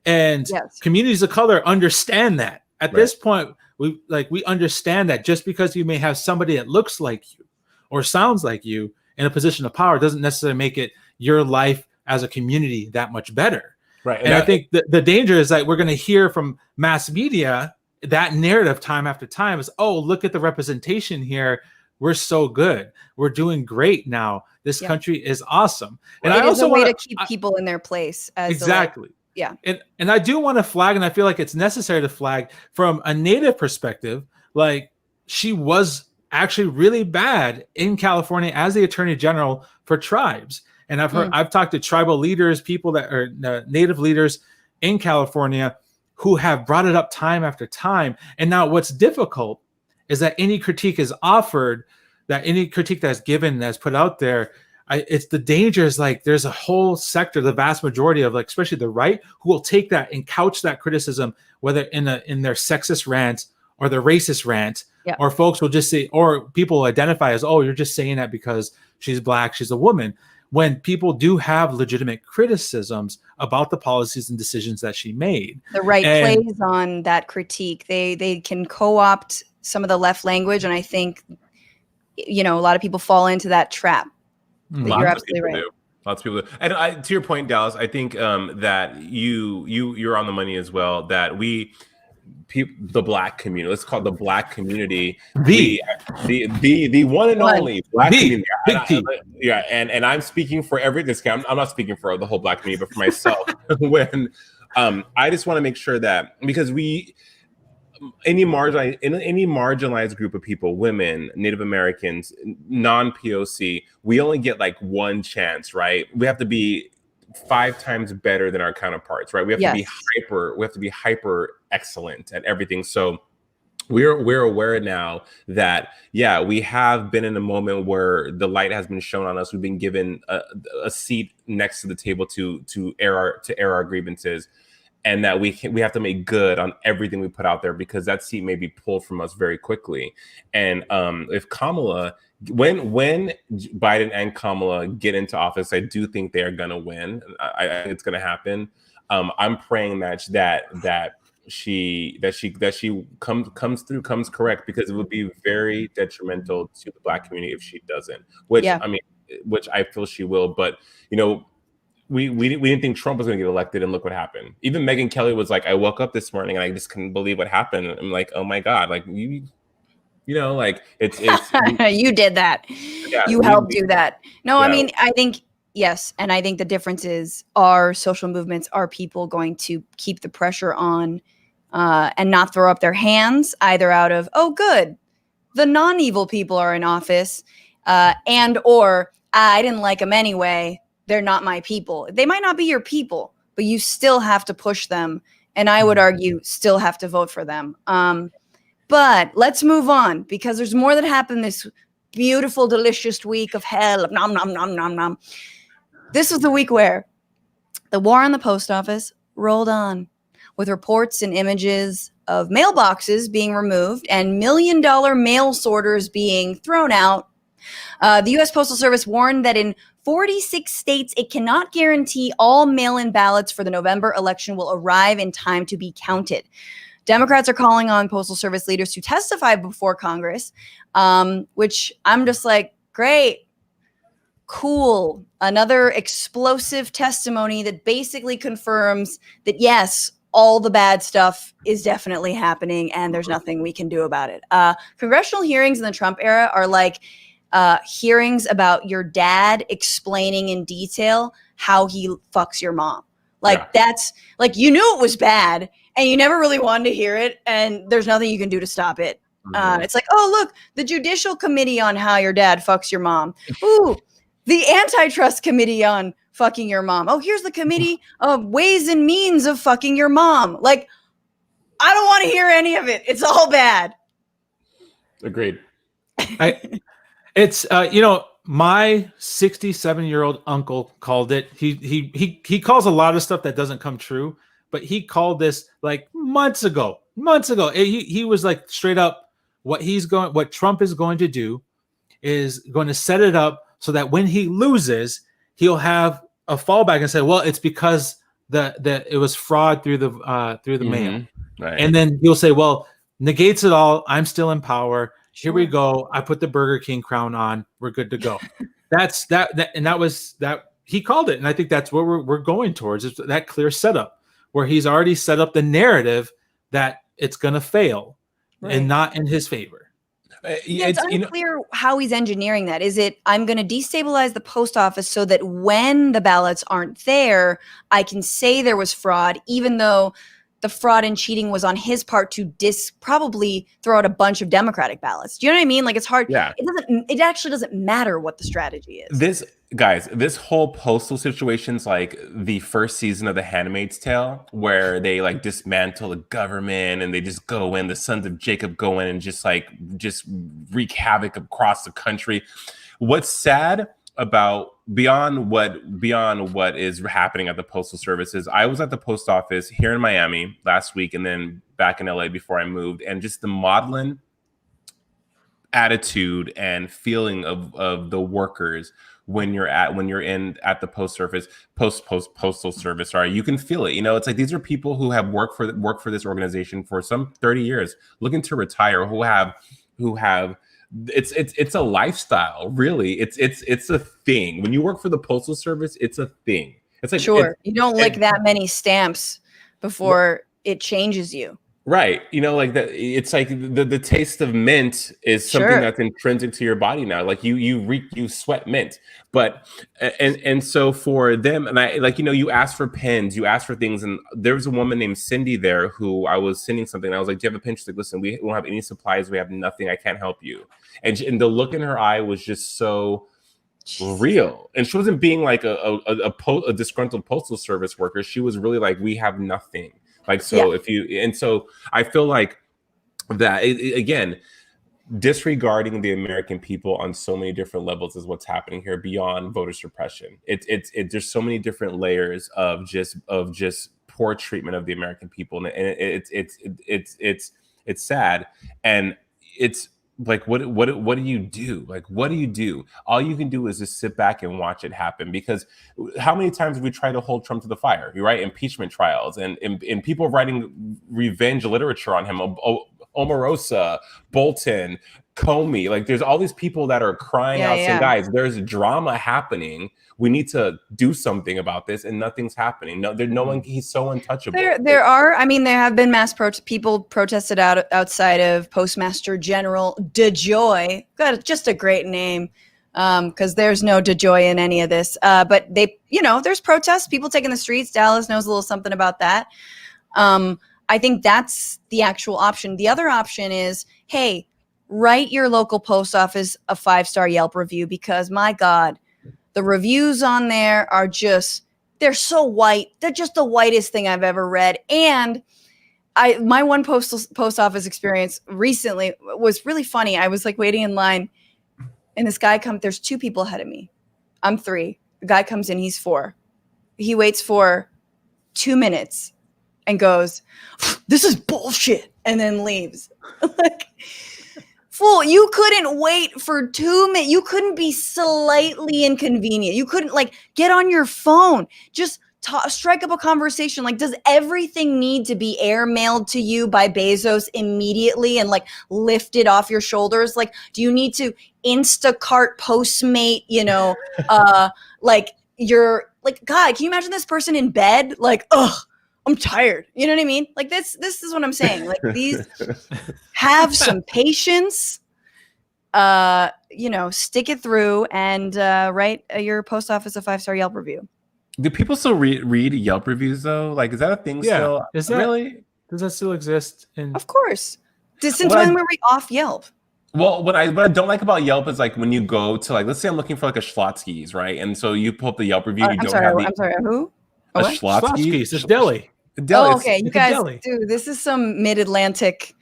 And communities of color understand that. At this point, we understand that just because you may have somebody that looks like you or sounds like you in a position of power doesn't necessarily make it your life as a community that much better. Right. And I think the danger is that we're going to hear from mass media that narrative time after time is, oh, look at the representation here. We're so good. We're doing great now. This country is awesome. And I also want to keep people in their place. Exactly. Yeah. And I do want to flag, and I feel like it's necessary to flag from a Native perspective, like she was actually really bad in California as the Attorney General for tribes. And I've talked to tribal leaders, people that are Native leaders in California who have brought it up time after time. And now what's difficult is that any critique is offered, that any critique that's given, that's put out there, it's the danger is like there's a whole sector, the vast majority of like, especially the right, who will take that and couch that criticism, whether in their sexist rant or their racist rant, or folks will just say, or people identify as, oh, you're just saying that because she's Black, she's a woman. When people do have legitimate criticisms about the policies and decisions that she made. The right plays on that critique. They can co-opt some of the left language. And I think, a lot of people fall into that trap. You're absolutely right. Lots of people do. And to your point, Dallas, I think that you're on the money as well, that the Black community, let's call it the Black community, the one and only Black community. And I'm speaking for every discount. I'm not speaking for the whole Black community, but for myself. When I just want to make sure that, because any marginalized group of people, women, Native Americans, non-POC, we only get like one chance, right? We have to be 5 times better than our counterparts, right? We have to be hyper excellent at everything. So we're aware now that we have been in a moment where the light has been shown on us. We've been given a seat next to the table to air our grievances, and that we have to make good on everything we put out there, because that seat may be pulled from us very quickly. And if Kamala, when Biden and Kamala get into office, I do think they are going to win. I think it's going to happen. I'm praying that she comes correct, because it would be very detrimental to the Black community if she doesn't. Which I feel she will. But we didn't think Trump was going to get elected, and look what happened. Even Megyn Kelly was like, I woke up this morning and I just couldn't believe what happened. I'm like, oh my God, like like it's you did that. Yeah, you helped do that. No, I mean, I think, yes. And I think the difference is, are social movements, are people going to keep the pressure on and not throw up their hands, either out of, oh, good, the non-evil people are in office, or I didn't like them anyway, they're not my people. They might not be your people, but you still have to push them. And I would argue still have to vote for them. But let's move on, because there's more that happened this beautiful, delicious week of hell. Nom, nom, nom, nom, nom. This was the week where the war on the post office rolled on, with reports and images of mailboxes being removed and $1 million mail sorters being thrown out. The U.S. Postal Service warned that in 46 states, it cannot guarantee all mail-in ballots for the November election will arrive in time to be counted. Democrats are calling on Postal Service leaders to testify before Congress, which I'm just like, great, cool. Another explosive testimony that basically confirms that, yes, all the bad stuff is definitely happening and there's nothing we can do about it. Congressional hearings in the Trump era are like hearings about your dad explaining in detail how he fucks your mom. Like that's like, you knew it was bad and you never really wanted to hear it, and there's nothing you can do to stop it. It's like, oh, look, the Judicial Committee on how your dad fucks your mom. Ooh, the Antitrust Committee on fucking your mom. Oh, here's the Committee of Ways and Means of fucking your mom. Like, I don't want to hear any of it. It's all bad. Agreed. It's my 67-year-old uncle called it. He calls a lot of stuff that doesn't come true, but he called this like months ago. He was like straight up, what Trump is going to do is going to set it up so that when he loses, he'll have a fallback and say, well, it's because it was fraud through the mail. Right. And then he'll say, well, negates it all. I'm still in power. Here we go. I put the Burger King crown on. We're good to go. That's that. And that was that he called it. And I think that's where we're going towards, is that clear setup where he's already set up the narrative that it's going to fail and not in his favor. It's unclear how he's engineering that. Is it, I'm going to destabilize the post office so that when the ballots aren't there, I can say there was fraud, even though the fraud and cheating was on his part to probably throw out a bunch of Democratic ballots. Do you know what I mean? Like, it's hard. Yeah. It actually doesn't matter what the strategy is. This whole postal situation's like the first season of The Handmaid's Tale, where they like dismantle the government and they just go in, the sons of Jacob go in and just wreak havoc across the country. What's sad about beyond what is happening at the postal services, I was at the post office here in Miami last week and then back in LA before I moved, and just the maudlin attitude and feeling of the workers when you're at the postal service. Sorry, you can feel it. It's like these are people who have worked for this organization for some 30 years, looking to retire, who have it's a lifestyle, really. It's a thing. When you work for the postal service, it's a thing. It's like, sure, you don't lick that many stamps before it changes you. Right. Like that, it's like the taste of mint is something that's intrinsic to your body now. Like you sweat mint. But and so for them, and I like, you ask for pens, you ask for things, and there was a woman named Cindy there who I was sending something, and I was like, do you have a pen? She's like, listen, we don't have any supplies, we have nothing, I can't help you. And the look in her eye was just so real. And she wasn't being like a disgruntled postal service worker. She was really like, we have nothing. Like, so so I feel like that again, disregarding the American people on so many different levels is what's happening here beyond voter suppression. There's so many different layers of just poor treatment of the American people, and it's sad. And it's like, what do you do? Like, what do you do? All you can do is just sit back and watch it happen. Because how many times have we tried to hold Trump to the fire? You're right, impeachment trials and people writing revenge literature on him. Omarosa, Bolton, Comey, like there's all these people that are crying out saying, guys, there's drama happening. We need to do something about this, and nothing's happening. No one. He's so untouchable. There have been people protested outside of Postmaster General DeJoy. Got just a great name, because there's no DeJoy in any of this. But there's protests, people taking the streets. Dallas knows a little something about that. I think that's the actual option. The other option is, hey, write your local post office a 5-star Yelp review, because my God, the reviews on there they're so white. They're just the whitest thing I've ever read. And my one post office experience recently was really funny. I was like waiting in line, and this guy there's 2 people ahead of me. I'm 3. The guy comes in, he's 4. He waits for 2 minutes and goes, "This is bullshit," and then leaves. Like, fool, you couldn't wait for 2 minutes. You couldn't be slightly inconvenient. You couldn't get on your phone. Just strike up a conversation. Like, does everything need to be airmailed to you by Bezos immediately and lifted off your shoulders? Like, do you need to Instacart Postmate, God, can you imagine this person in bed? I'm tired. You know what I mean? This is what I'm saying. These have some patience, stick it through, and write your post office a 5-star Yelp review. Do people still read Yelp reviews though? Is that a thing still? Is that really? Does that still exist? Of course. Since when were we off Yelp? Well, what I don't like about Yelp is when you go to let's say I'm looking for a Schlotzsky's, right? And so you pull up the Yelp review. I'm sorry, who? A Schlotzsky's. It's deli. Deli, okay. You it's a guys, deli. dude, this is some mid-Atlantic.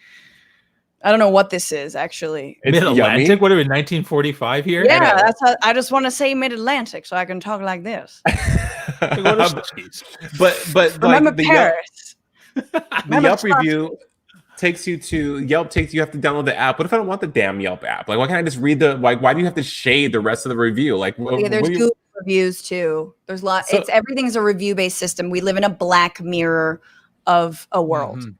I don't know what this is actually. It's Mid-Atlantic? yummy. What are we, 1945 here? Yeah, that's how, I just want to say Mid-Atlantic so I can talk like this. but Remember like the Paris. Yelp review takes you to Yelp. You have to download the app. What if I don't want the damn Yelp app? Like, why can't I just read the like? Why do you have to shade the rest of the review? Like, Yeah, there's Google reviews too. There's lots. So, Everything's a review-based system. We live in a black mirror of a world. Mm-hmm.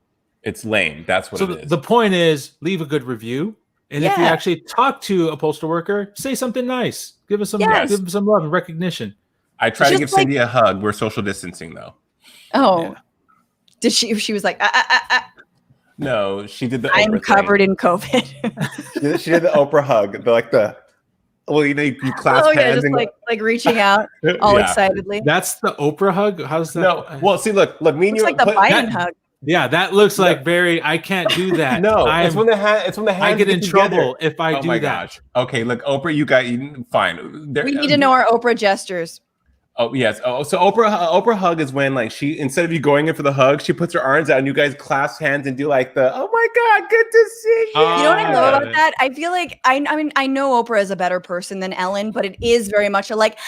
It's lame. That's what it is. The point is, leave a good review, and if you actually talk to a postal worker, say something nice. Give us some, give them some love and recognition. I try to give Cindy a hug. We're social distancing though. Oh, yeah. Did she? She was like, No, she did the. I'm Oprah covered thing. in COVID. She did the Oprah hug. Well, you clasp hands just and like reaching out all excitedly. That's the Oprah hug. How's that? No, well, see, look, me and you. It's like the Biden hug. Yeah, that looks like very. I can't do that. No, it's when the hands. I get in trouble if I do that. Oh my gosh. Okay, look, Oprah, you got fine. We need to know our Oprah gestures. Oh yes. Oh, so Oprah hug is when like she instead of you going in for the hug, she puts her arms out and you guys clasp hands and do like the oh my god, good to see you. You know what I love about that? I feel like I mean I know Oprah is a better person than Ellen, but it is very much a like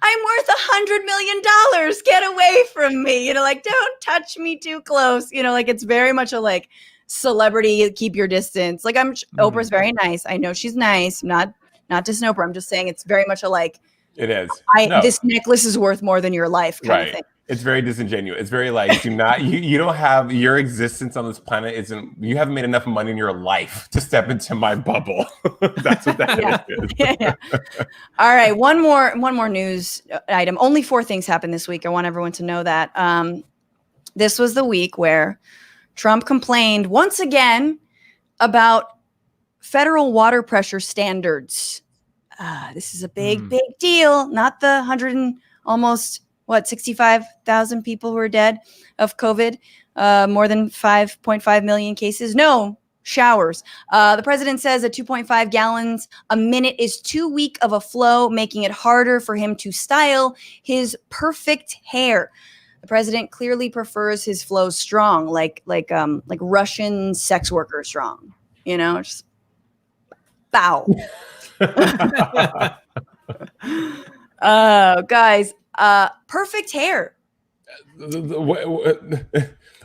I'm worth $100 million. Get away from me. You know, like don't touch me too close. You know, like it's very much a like celebrity keep your distance. Like Oprah's very nice. I know she's nice. Not dissing Oprah. I'm just saying it's very much a like. It is. This necklace is worth more than your life kind of thing. It's very disingenuous. It's very like you don't have your existence on this planet isn't you haven't made enough money in your life to step into my bubble. That's what that is. Yeah. All right, one more news item. Only 4 things happened this week. I want everyone to know that. This was the week where Trump complained once again about federal water pressure standards. This is a big deal. Not the 65,000 people who are dead of COVID, more than 5.5 million cases. No showers. The president says that 2.5 gallons a minute is too weak of a flow, making it harder for him to style his perfect hair. The president clearly prefers his flows strong, like Russian sex worker strong. You know, just bow. Guys, perfect hair.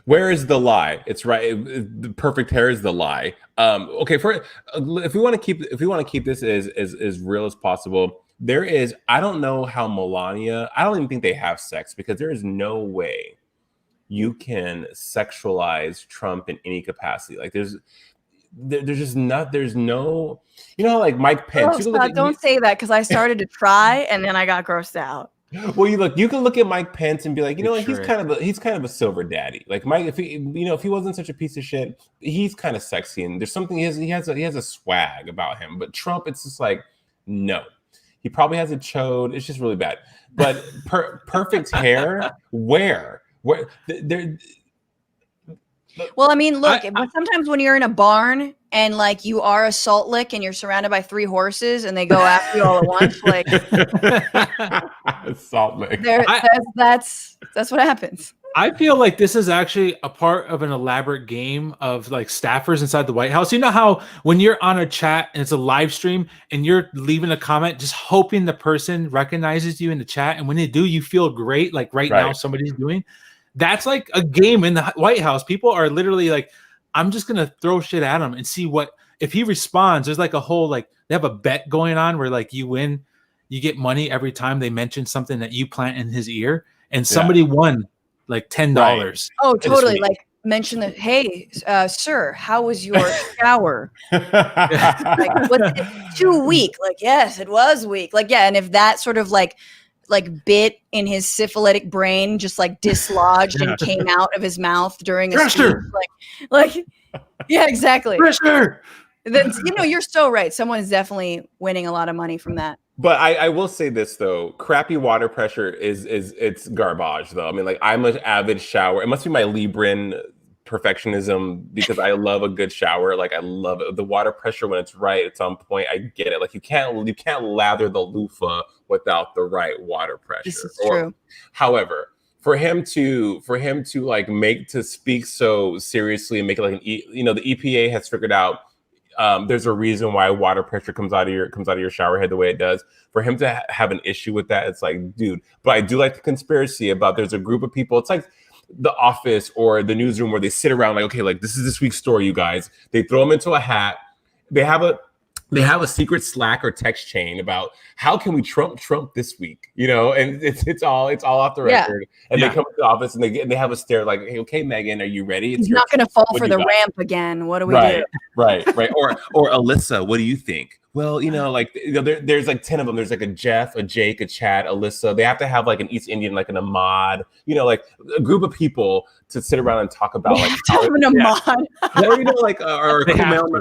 Where is the lie? It's right. The perfect hair is the lie. Okay, if we want to keep this as real as possible, there is. I don't know how Melania. I don't even think they have sex because there is no way you can sexualize Trump in any capacity. Like there's just not. There's no. You know how like Mike Pence. Don't say that because I started to try and then I got grossed out. Well, you can look at Mike Pence and be like, you know, like, he's kind of a silver daddy. Like Mike, if he wasn't such a piece of shit, he's kind of sexy and there's something he has a swag about him. But Trump, it's just like, no, he probably has a chode. It's just really bad. But perfect hair, where there. Well, I mean, look, sometimes when you're in a barn and like you are a salt lick and you're surrounded by 3 horses and they go after you all at once, like salt lick. That's what happens. I feel like this is actually a part of an elaborate game of like staffers inside the White House. You know how when you're on a chat and it's a live stream and you're leaving a comment, just hoping the person recognizes you in the chat. And when they do, you feel great. Like right now somebody's doing. That's like a game in the White House. People are literally like, I'm just going to throw shit at him and see if he responds. There's like a whole, like they have a bet going on where like you win, you get money every time they mention something that you plant in his ear. And somebody won like $10. Right. Oh, totally. Like mention that, hey, sir, how was your shower? Like, was it too weak? Like, yes, it was weak. Like, yeah. And if that sort of like bit in his syphilitic brain just like dislodged and came out of his mouth during a speech, like yeah, exactly. Pressure. You're so right. Someone is definitely winning a lot of money from that. But I will say this though, crappy water pressure is it's garbage though. I mean, like I'm an avid shower. It must be my Libran perfectionism because I love a good shower. Like I love it. The water pressure when it's right, it's on point. I get it. Like you can't lather the loofah without the right water pressure. This is true. However, for him to like speak so seriously and make it like the EPA has figured out there's a reason why water pressure comes out of your shower head the way it does. For him to have an issue with that, it's like, dude. But I do like the conspiracy about there's a group of people. It's like The Office or the newsroom where they sit around like, okay, like this is this week's story, you guys. They throw them into a hat. They have a secret Slack or text chain about how can we Trump this week, and it's all off the record. And they come to the office and they have a stare like, hey, okay, Megan, are you ready? He's not going to fall for the ramp again. What do we do? Right. Or Alyssa, what do you think? Well, there's like 10 of them. There's like a Jeff, a Jake, a Chad, Alyssa. They have to have like an East Indian, like an Ahmad, like a group of people to sit around and talk about like an Ahmad. Or or a Kumail.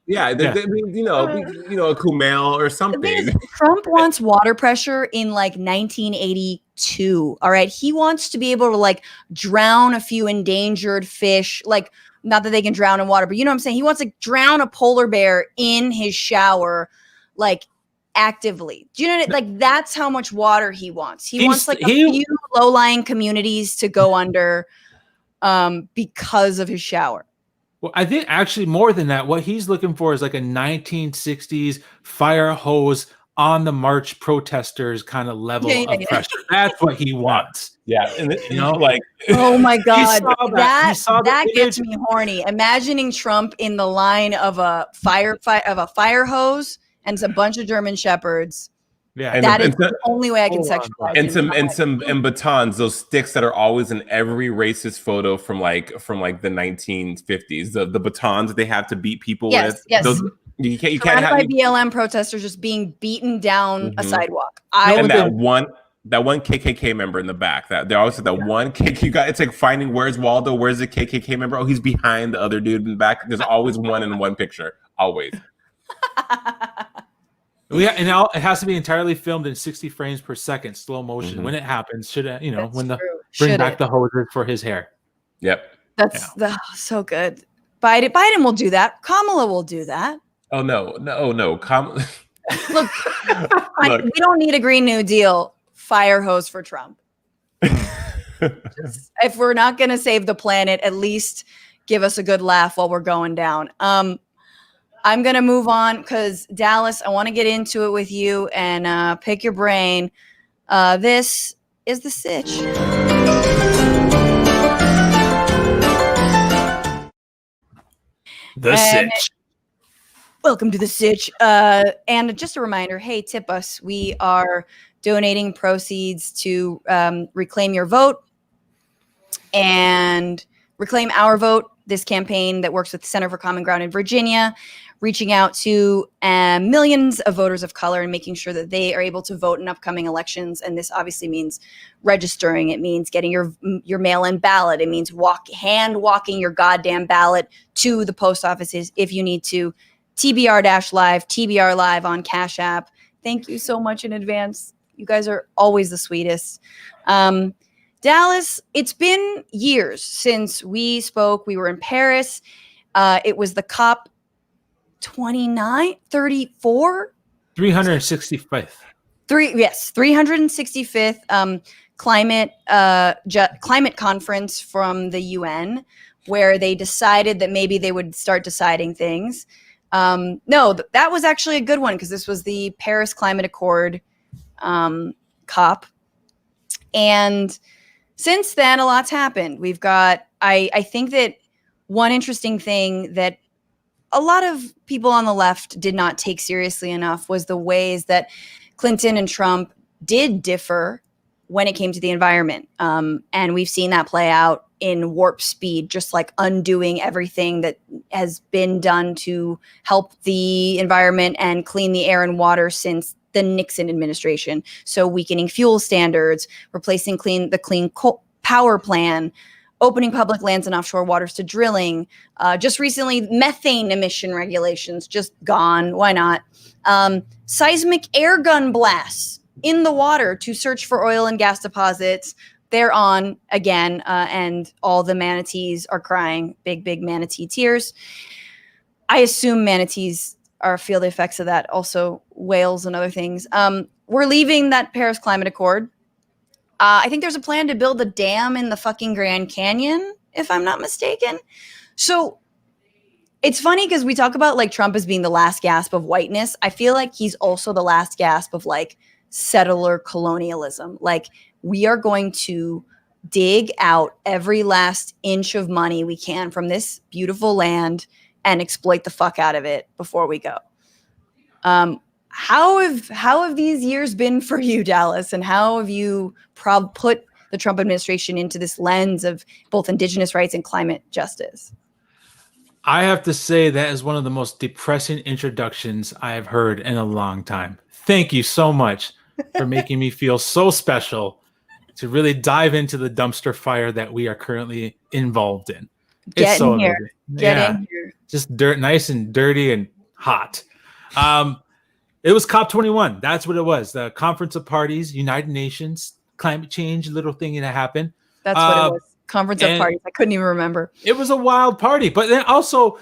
Yeah, a Kumail or something. Trump wants water pressure in like 1982. All right, he wants to be able to like drown a few endangered fish, like. Not that they can drown in water, but you know what I'm saying? He wants to drown a polar bear in his shower, like actively. Do you know, like that's how much water he wants. He wants like a few low-lying communities to go under because of his shower. Well, I think actually more than that, what he's looking for is like a 1960s fire hose on the march protesters kind of level of pressure. That's what he wants. Yeah, and like, oh my God, that gets me horny. Imagining Trump in the line of a fire hose and a bunch of German shepherds. Yeah, that is the only way I can sexualize. And batons, those sticks that are always in every racist photo from like the 1950s. The batons that they have to beat people with. Yes. Those, you can't have by BLM protesters just being beaten down a sidewalk. That one KKK member in the back. That they always said that one KKK guy. It's like finding where's Waldo, where's the KKK member? Oh, he's behind the other dude in the back. There's always one in one picture. Always. It has to be entirely filmed in 60 frames per second, slow motion. When it happens, bring back the hoses for his hair. Yep. That's so good. Biden will do that. Kamala will do that. Oh no. Look, we don't need a Green New Deal fire hose for Trump. If we're not going to save the planet, at least give us a good laugh while we're going down. I'm going to move on because Dallas, I want to get into it with you and pick your brain. This is the sitch. The sitch. Welcome to the sitch. And just a reminder, hey, tip us. We are donating proceeds to Reclaim Your Vote and Reclaim Our Vote, this campaign that works with the Center for Common Ground in Virginia, reaching out to millions of voters of color and making sure that they are able to vote in upcoming elections. And this obviously means registering. It means getting your mail-in ballot. It means hand walking your goddamn ballot to the post offices if you need to. TBR-Live, TBR Live on Cash App. Thank you so much in advance. You guys are always the sweetest. Dallas, it's been years since we spoke. We were in Paris. It was the COP 29, 34? 365th. 365th climate conference from the UN, where they decided that maybe they would start deciding things. No, that was actually a good one because this was the Paris Climate Accord COP. And since then, a lot's happened. We've got, I think that one interesting thing that a lot of people on the left did not take seriously enough was the ways that Clinton and Trump did differ when it came to the environment. And we've seen that play out in warp speed, just like undoing everything that has been done to help the environment and clean the air and water since the Nixon administration. So weakening fuel standards, replacing the clean coal power plan, opening public lands and offshore waters to drilling. Just recently, methane emission regulations just gone. Why not? Seismic air gun blasts in the water to search for oil and gas deposits. They're on again, and all the manatees are crying big, big manatee tears. I assume manatees feel the effects of that. Also, whales and other things. We're leaving that Paris Climate Accord. I think there's a plan to build a dam in the fucking Grand Canyon, if I'm not mistaken. So it's funny because we talk about like Trump as being the last gasp of whiteness. I feel like he's also the last gasp of like settler colonialism. Like, we are going to dig out every last inch of money we can from this beautiful land and exploit the fuck out of it before we go. How have these years been for you, Dallas? And how have you put the Trump administration into this lens of both Indigenous rights and climate justice? I have to say that is one of the most depressing introductions I have heard in a long time. Thank you so much for making me feel so special to really dive into the dumpster fire that we are currently involved in. Get in here. Just nice and dirty and hot. It was COP21. That's what it was. The Conference of Parties, United Nations, climate change, little thing that happened. That's what it was. Conference of Parties. I couldn't even remember. It was a wild party. But then also,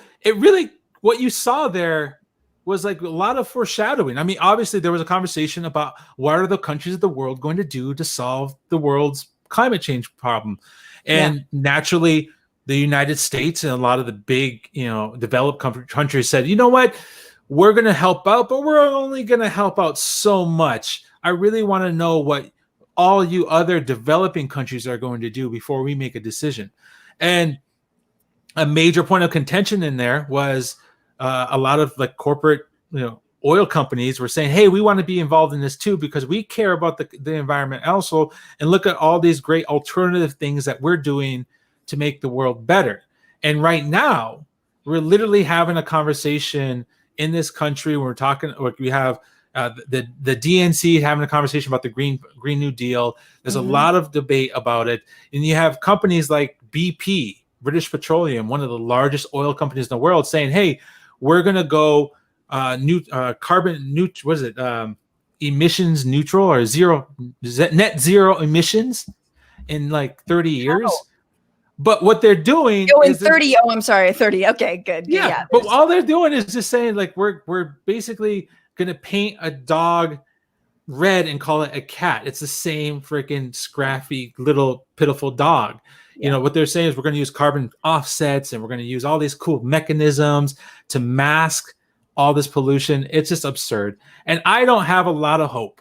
what you saw there was like a lot of foreshadowing. I mean, obviously, there was a conversation about what are the countries of the world going to do to solve the world's climate change problem. And naturally, the United States and a lot of the big, developed countries said, you know what? We're going to help out, but we're only going to help out so much. I really want to know what all you other developing countries are going to do before we make a decision. And a major point of contention in there was a lot of like corporate, oil companies were saying, hey, we want to be involved in this too, because we care about the environment also. And look at all these great alternative things that we're doing to make the world better. And right now, we're literally having a conversation in this country. We're talking, we have the DNC having a conversation about the Green New Deal. There's a lot of debate about it. And you have companies like BP, British Petroleum, one of the largest oil companies in the world, saying, hey, we're going to go emissions neutral or net zero emissions in like 30 years. Oh. But what they're doing is 30. Oh, I'm sorry. 30. Okay, good. Yeah. But all they're doing is just saying like, we're basically going to paint a dog red and call it a cat. It's the same freaking scrappy little pitiful dog. Yeah. What they're saying is we're going to use carbon offsets and we're going to use all these cool mechanisms to mask all this pollution. It's just absurd. And I don't have a lot of hope.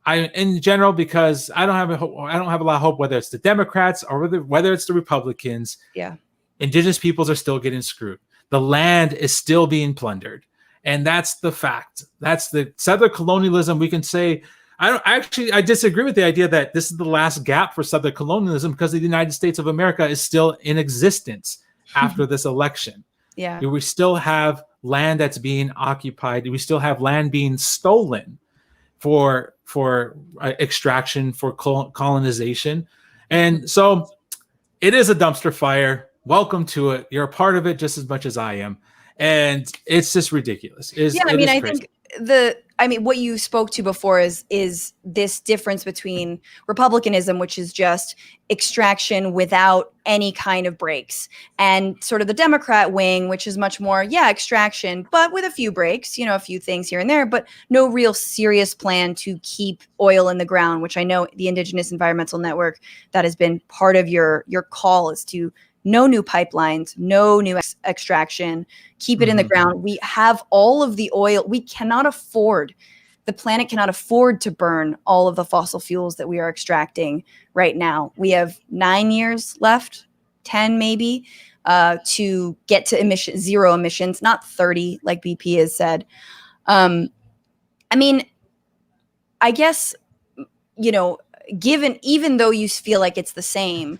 In general, because I don't have a lot of hope, whether it's the Democrats or whether it's the Republicans. Yeah. Indigenous peoples are still getting screwed. The land is still being plundered. And that's the fact. That's the settler colonialism. We can say, I disagree with the idea that this is the last gap for settler colonialism because the United States of America is still in existence after this election. Yeah. We still have land that's being occupied. We still have land being stolen for extraction, for colonization. And so it is a dumpster fire. Welcome to it. You're a part of it just as much as I am. And it's just ridiculous. I mean, what you spoke to before is this difference between republicanism, which is just extraction without any kind of breaks, and sort of the Democrat wing, which is much more, extraction, but with a few breaks, a few things here and there, but no real serious plan to keep oil in the ground, which I know the Indigenous Environmental Network, that has been part of your call, is to no new pipelines, no new extraction, keep it in the ground. We have all of the oil. The planet cannot afford to burn all of the fossil fuels that we are extracting right now. We have 9 years left, 10 maybe, to get to zero emissions, not 30 like BP has said. I mean, I guess, even though you feel like it's the same,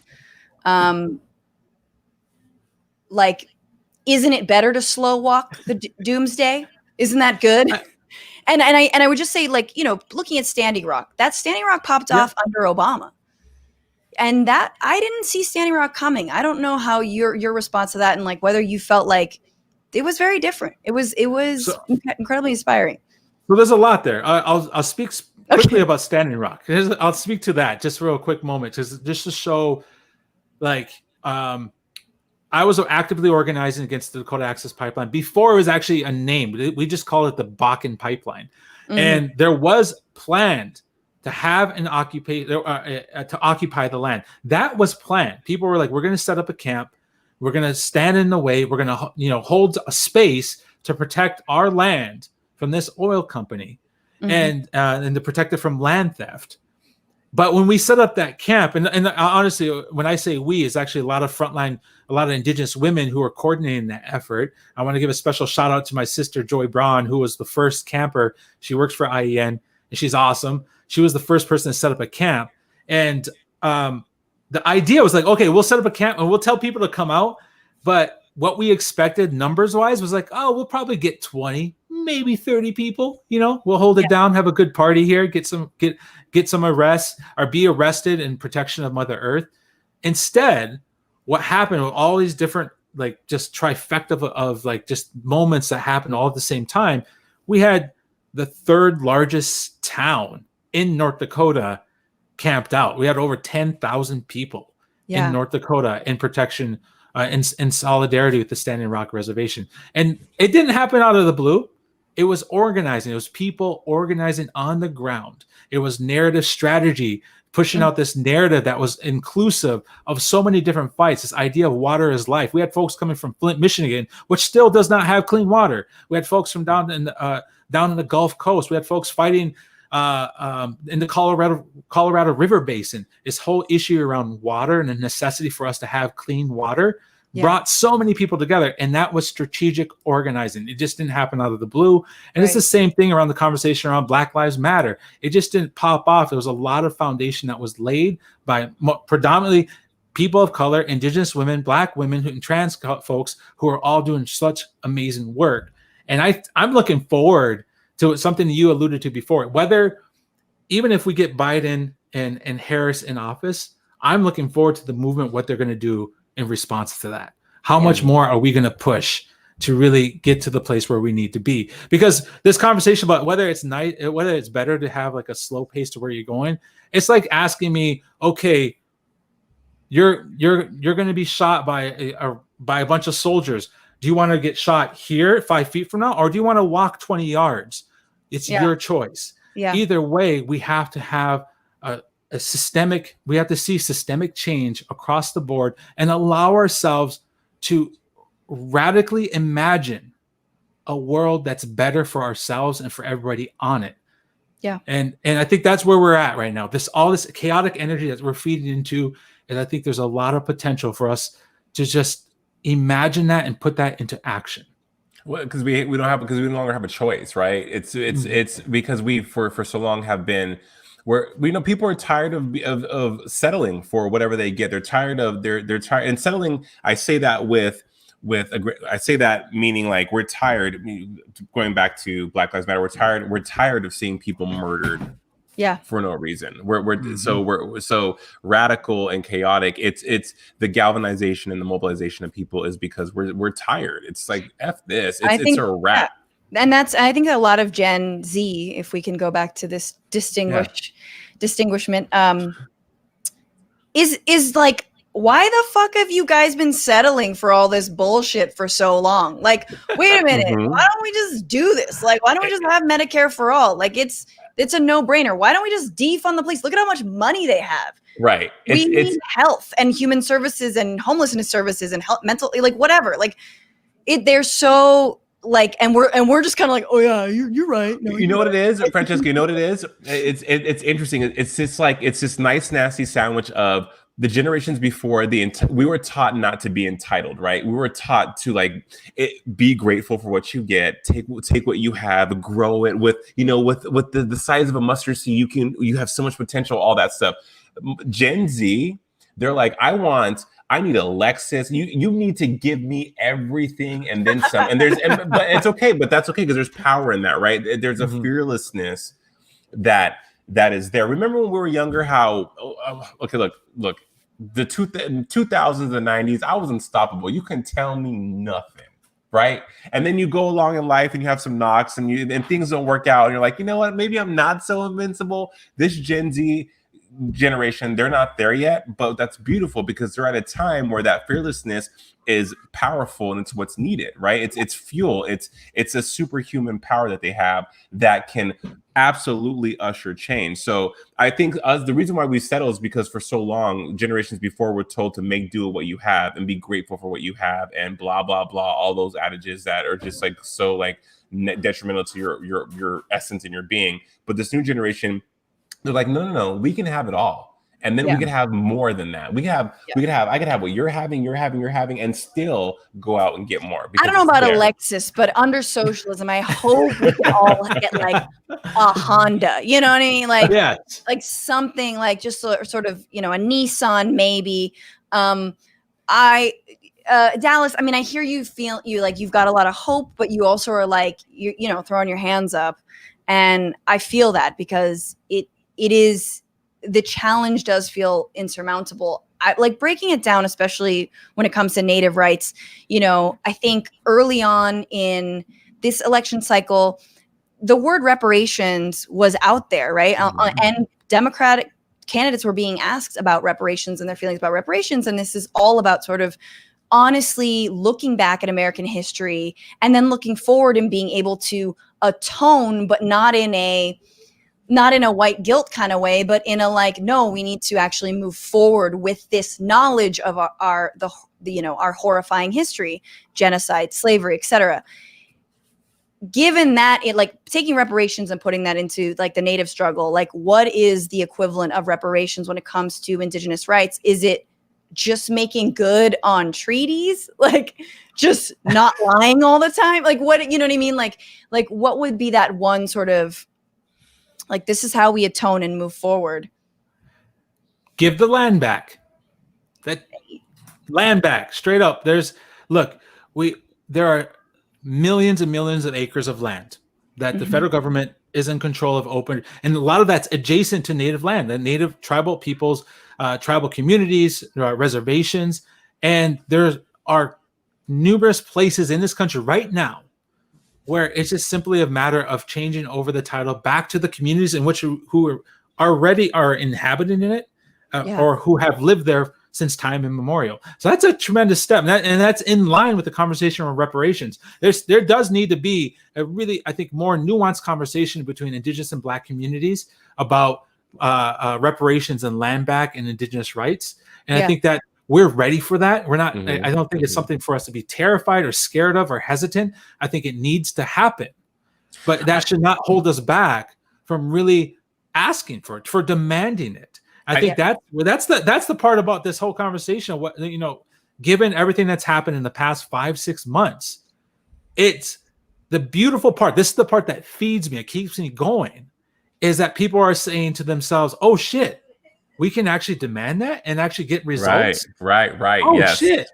like, isn't it better to slow walk the doomsday? Isn't that good? And I would just say, like, looking at Standing Rock, that Standing Rock popped off under Obama, and that I didn't see Standing Rock coming. I don't know how your response to that, and like whether you felt like it was very different. It was incredibly inspiring. So there's a lot there. I'll speak quickly about Standing Rock. I'll speak to that just for a quick moment, just to show, like, I was actively organizing against the Dakota Access Pipeline before it was actually a name. We just called it the Bakken Pipeline. Mm-hmm. And there was planned to have an to occupy the land. That was planned. People were like, we're going to set up a camp. We're going to stand in the way. We're going to, hold a space to protect our land from this oil company and to protect it from land theft. But when we set up that camp, and honestly, when I say we, it's actually a lot of Indigenous women who are coordinating that effort. I want to give a special shout out to my sister, Joy Braun, who was the first camper. She works for IEN, and she's awesome. She was the first person to set up a camp. And the idea was like, okay, we'll set up a camp and we'll tell people to come out. But what we expected numbers-wise was like, oh, we'll probably get 20, maybe 30 people. We'll hold it down, have a good party here, get some arrests or be arrested in protection of Mother Earth. Instead, what happened with all these different just trifecta of just moments that happened all at the same time, we had the third largest town in North Dakota camped out. We had over 10,000 people in North Dakota in protection, in solidarity with the Standing Rock Reservation. And it didn't happen out of the blue. It was organizing. It was people organizing on the ground. It was narrative strategy, pushing out this narrative that was inclusive of so many different fights. This idea of water is life. We had folks coming from Flint, Michigan, which still does not have clean water. We had folks from down in the Gulf Coast. We had folks fighting in the Colorado River Basin. This whole issue around water and the necessity for us to have clean water brought so many people together, and that was strategic organizing. It just didn't happen out of the blue. And it's the same thing around the conversation around Black Lives Matter. It just didn't pop off. There was a lot of foundation that was laid by predominantly people of color, Indigenous women, Black women, and trans folks who are all doing such amazing work. And I'm looking forward to something you alluded to before, even if we get Biden and Harris in office, I'm looking forward to the movement, what they're going to do in response to that. How much more are we going to push to really get to the place where we need to be? Because this conversation about whether it's better to have a slow pace to where you're going, it's like asking me, okay, you're going to be shot by a bunch of soldiers. Do you want to get shot here 5 feet from now, or do you want to walk 20 yards? It's your choice. Either way, we have to have we have to see systemic change across the board and allow ourselves to radically imagine a world that's better for ourselves and for everybody on it. And I think that's where we're at right now. All this chaotic energy that we're feeding into, and I think there's a lot of potential for us to just imagine that and put that into action. Well, because we no longer have a choice, right? It's because we for so long have been people are tired of settling for whatever they get. They're tired of they're tired and settling. I say that I say that meaning we're tired. Going back to Black Lives Matter, we're tired of seeing people murdered. For no reason. We're so radical and chaotic. It's the galvanization and the mobilization of people is because we're tired. It's like F this. It's a wrap. And I think a lot of Gen Z, if we can go back to this distinguishment, is like, why the fuck have you guys been settling for all this bullshit for so long? Wait a minute, why don't we just do this? Why don't we just have Medicare for all? It's a no-brainer. Why don't we just defund the police? Look at how much money they have. Right. We need health and human services and homelessness services and health, mental, whatever. They're so and we're just kind of oh yeah, you're right. No, you know what it is, Francesca? You know what it is? It's interesting. It's just it's this nice, nasty sandwich of the generations before we were taught not to be entitled, right? We were taught to be grateful for what you get, take what you have, grow it with the size of a mustard seed. You have so much potential, all that stuff. Gen Z, they're I need a Lexus. You need to give me everything and then some. And but it's okay. But that's okay because there's power in that, right? There's a fearlessness that is there. Remember when we were younger? Okay, look. The 2000s and the 90s, I was unstoppable. You can tell me nothing, right? And then you go along in life and you have some knocks and things don't work out, and you're like, you know what? Maybe I'm not so invincible. This Gen Z generation, they're not there yet, but that's beautiful because they're at a time where that fearlessness is powerful and it's what's needed, right? It's fuel. It's a superhuman power that they have that can absolutely usher change. So I think the reason why we settle is because for so long, generations before were told to make do with what you have and be grateful for what you have and blah, blah, blah, all those adages that are just like so like detrimental to your essence and your being. But this new generation, they're like, no, we can have it all. And then we can have more than that. I could have what you're having, and still go out and get more. I don't know about Alexis, but under socialism, I hope we can all get like a Honda. You know what I mean? Like, like something like just sort of, you know, a Nissan maybe. Dallas, I mean, I hear you feel like you've got a lot of hope, but you also are like, you know, throwing your hands up. And I feel that because it is, the challenge does feel insurmountable. I like breaking it down, especially when it comes to Native rights. You know, I think early on in this election cycle, the word reparations was out there, right? And Democratic candidates were being asked about reparations and their feelings about reparations. And this is all about sort of honestly looking back at American history and then looking forward and being able to atone, but not in a white guilt kind of way, but in a like, no, we need to actually move forward with this knowledge of our horrifying history, genocide, slavery, etc. Given that, it like taking reparations and putting that into like the Native struggle, like what is the equivalent of reparations when it comes to Indigenous rights? Is it just making good on treaties? Like just not lying all the time? Like what, you know what I mean? Like what would be that one sort of, like, this is how we atone and move forward. Give the land back. That land back, straight up. There are millions and millions of acres of land that the federal government is in control of, open, and a lot of that's adjacent to Native land, the Native tribal peoples, tribal communities, reservations, and there are numerous places in this country right now where it's just simply a matter of changing over the title back to the communities in which who already are inhabiting in it, or who have lived there since time immemorial. So that's a tremendous step, and that's in line with the conversation on reparations. There does need to be a really, I think, more nuanced conversation between Indigenous and Black communities about reparations and land back and Indigenous rights. And I think that we're ready for that. We're not, I don't think it's something for us to be terrified or scared of or hesitant. I think it needs to happen, but that should not hold us back from really asking for it, for demanding it. I think that's the part about this whole conversation. What, you know, given everything that's happened in the past 5-6 months, it's the beautiful part. This is the part that feeds me. It keeps me going, is that people are saying to themselves, oh shit, we can actually demand that and actually get results. Right. Oh, shit.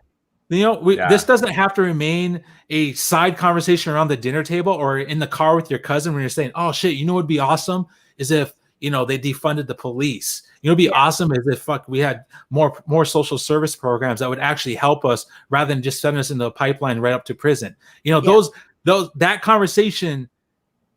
You know, this doesn't have to remain a side conversation around the dinner table or in the car with your cousin when you're saying, oh shit, you know what would be awesome is if, you know, they defunded the police. You know, it'd be awesome is if we had more social service programs that would actually help us rather than just send us into a pipeline right up to prison. You know, that conversation,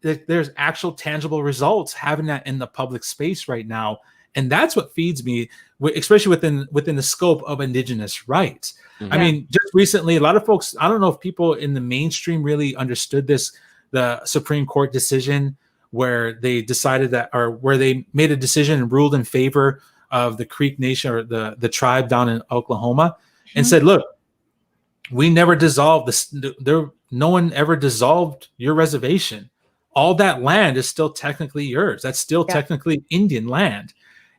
there's actual tangible results having that in the public space right now. And that's what feeds me, especially within the scope of Indigenous rights. I mean, just recently, a lot of folks, I don't know if people in the mainstream really understood this, the Supreme Court decision where they decided that, or where they made a decision and ruled in favor of the Creek Nation or the tribe down in Oklahoma and said, look, we never dissolved this. No one ever dissolved your reservation. All that land is still technically yours. That's still technically Indian land.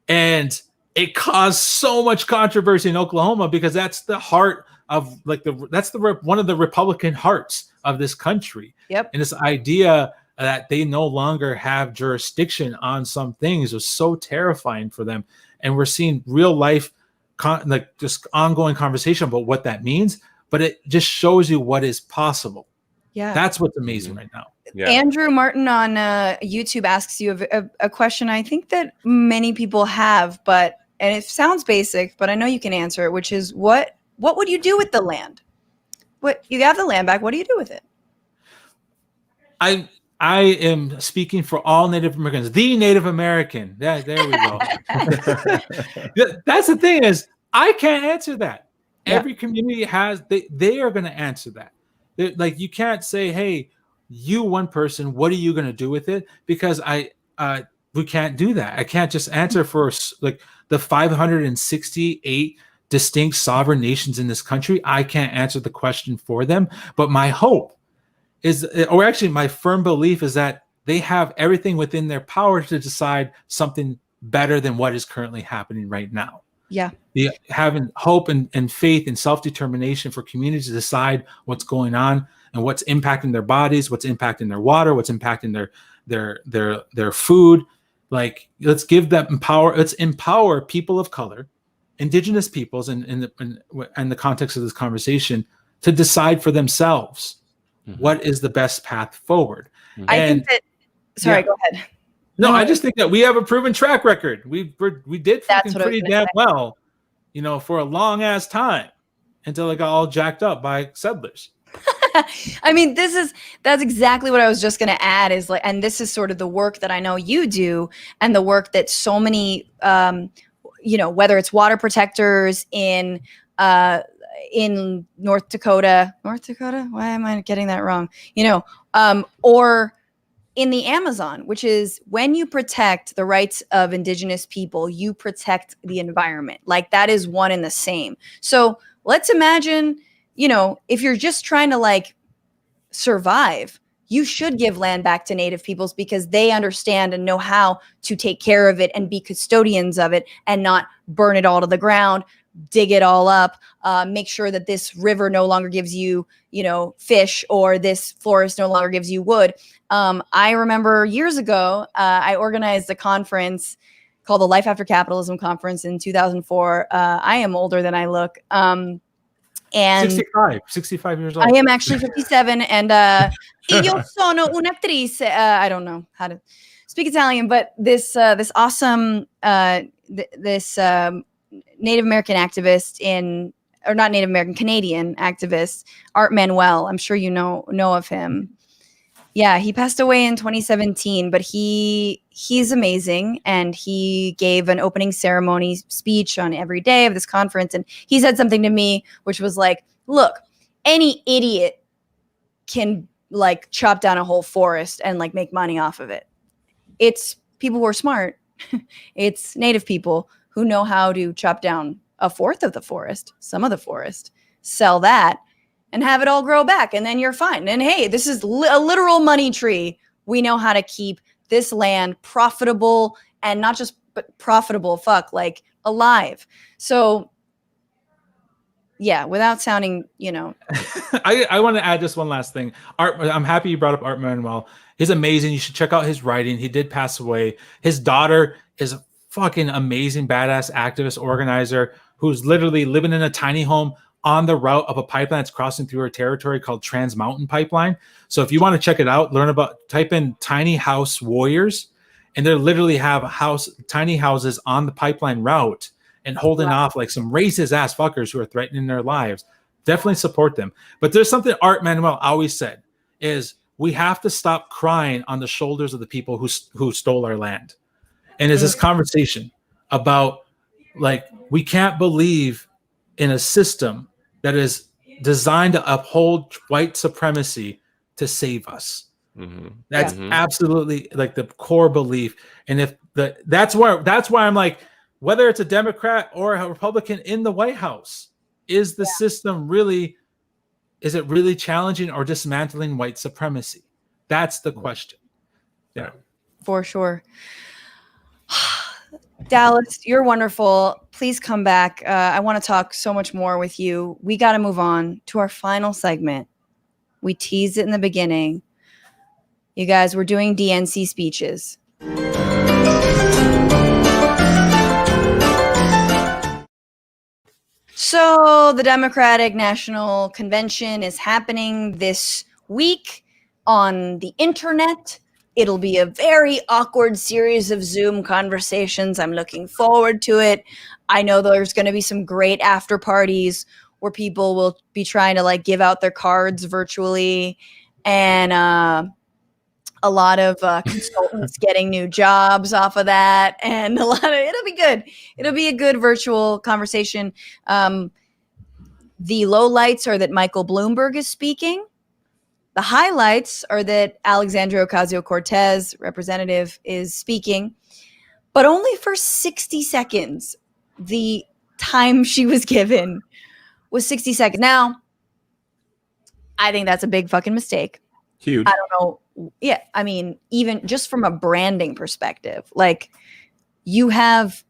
And it caused so much controversy in Oklahoma because that's the heart of one of the Republican hearts of this country. And this idea that they no longer have jurisdiction on some things was so terrifying for them. And we're seeing real life, just ongoing conversation about what that means. But it just shows you what is possible. That's what's amazing right now. Andrew Martin on YouTube asks you a question I think that many people have, and it sounds basic, but I know you can answer it, which is what would you do with the land? What you have the land back, what do you do with it? I I am speaking for all Native Americans, the Native American. Yeah, there we go. That's the thing is, I can't answer that. Yeah. Every community has, they are going to answer that. Like, you can't say, hey, you one person, what are you going to do with it? Because we can't do that. I can't just answer for like the 568 distinct sovereign nations in this country. I can't answer the question for them. But my hope is, or actually my firm belief is that they have everything within their power to decide something better than what is currently happening right now. Yeah. Having hope and faith and self-determination for communities to decide what's going on and what's impacting their bodies, what's impacting their water, what's impacting their food. Like, let's give them power. Let's empower people of color, Indigenous peoples, in the context of this conversation, to decide for themselves what is the best path forward. I think that. Sorry, go ahead. No, I just think that we have a proven track record. We did fucking pretty damn well, for a long ass time until it got all jacked up by settlers. I mean, that's exactly what I was just going to add is like, and this is sort of the work that I know you do and the work that so many, whether it's water protectors in North Dakota, why am I getting that wrong? Or in the Amazon, which is when you protect the rights of Indigenous people, you protect the environment. Like, that is one and the same. So let's imagine, if you're just trying to like survive, you should give land back to Native peoples because they understand and know how to take care of it and be custodians of it and not burn it all to the ground, dig it all up, make sure that this river no longer gives you, fish, or this forest no longer gives you wood. I remember years ago, I organized a conference called the Life After Capitalism Conference in 2004. I am older than I look. And 65 years old. I am actually 57. And io sono un'attrice. I don't know how to speak Italian, but this awesome Native American activist Canadian activist, Art Manuel. I'm sure you know of him. Yeah, he passed away in 2017, but he's amazing, and he gave an opening ceremony speech on every day of this conference, and he said something to me which was like, look, any idiot can like chop down a whole forest and like make money off of it. It's people who are smart. It's Native people who know how to chop down a fourth of the forest, some of the forest, sell that, and have it all grow back, and then you're fine. And hey, this is a literal money tree. We know how to keep this land profitable, and not just profitable, like alive. So yeah, without sounding, I want to add just one last thing. Art, I'm happy you brought up Art Manuel. He's amazing. You should check out his writing. He did pass away. His daughter is a fucking amazing, badass activist organizer who's literally living in a tiny home on the route of a pipeline that's crossing through her territory called Trans Mountain Pipeline. So if you want to check it out, type in Tiny House Warriors, and they literally have tiny houses on the pipeline route and holding off like some racist ass fuckers who are threatening their lives. Definitely support them. But there's something Art Manuel always said is we have to stop crying on the shoulders of the people who stole our land. And it's this conversation about like, we can't believe in a system that is designed to uphold white supremacy to save us. Mm-hmm. That's absolutely like the core belief. And that's why I'm like, whether it's a Democrat or a Republican in the White House, is the system really challenging or dismantling white supremacy? That's the question. Yeah, for sure. Dallas, you're wonderful. Please come back. I want to talk so much more with you. We got to move on to our final segment. We teased it in the beginning. You guys, we're doing DNC speeches. So the Democratic National Convention is happening this week on the internet. It'll be a very awkward series of Zoom conversations. I'm looking forward to it. I know there's going to be some great after parties where people will be trying to like give out their cards virtually. And a a lot of consultants getting new jobs off of that, and it'll be good. It'll be a good virtual conversation. The lowlights are that Michael Bloomberg is speaking. The highlights are that Alexandria Ocasio-Cortez, representative, is speaking, but only for 60 seconds. The time she was given was 60 seconds. Now, I think that's a big fucking mistake. Huge. I don't know. Yeah, I mean, even just from a branding perspective, like, you have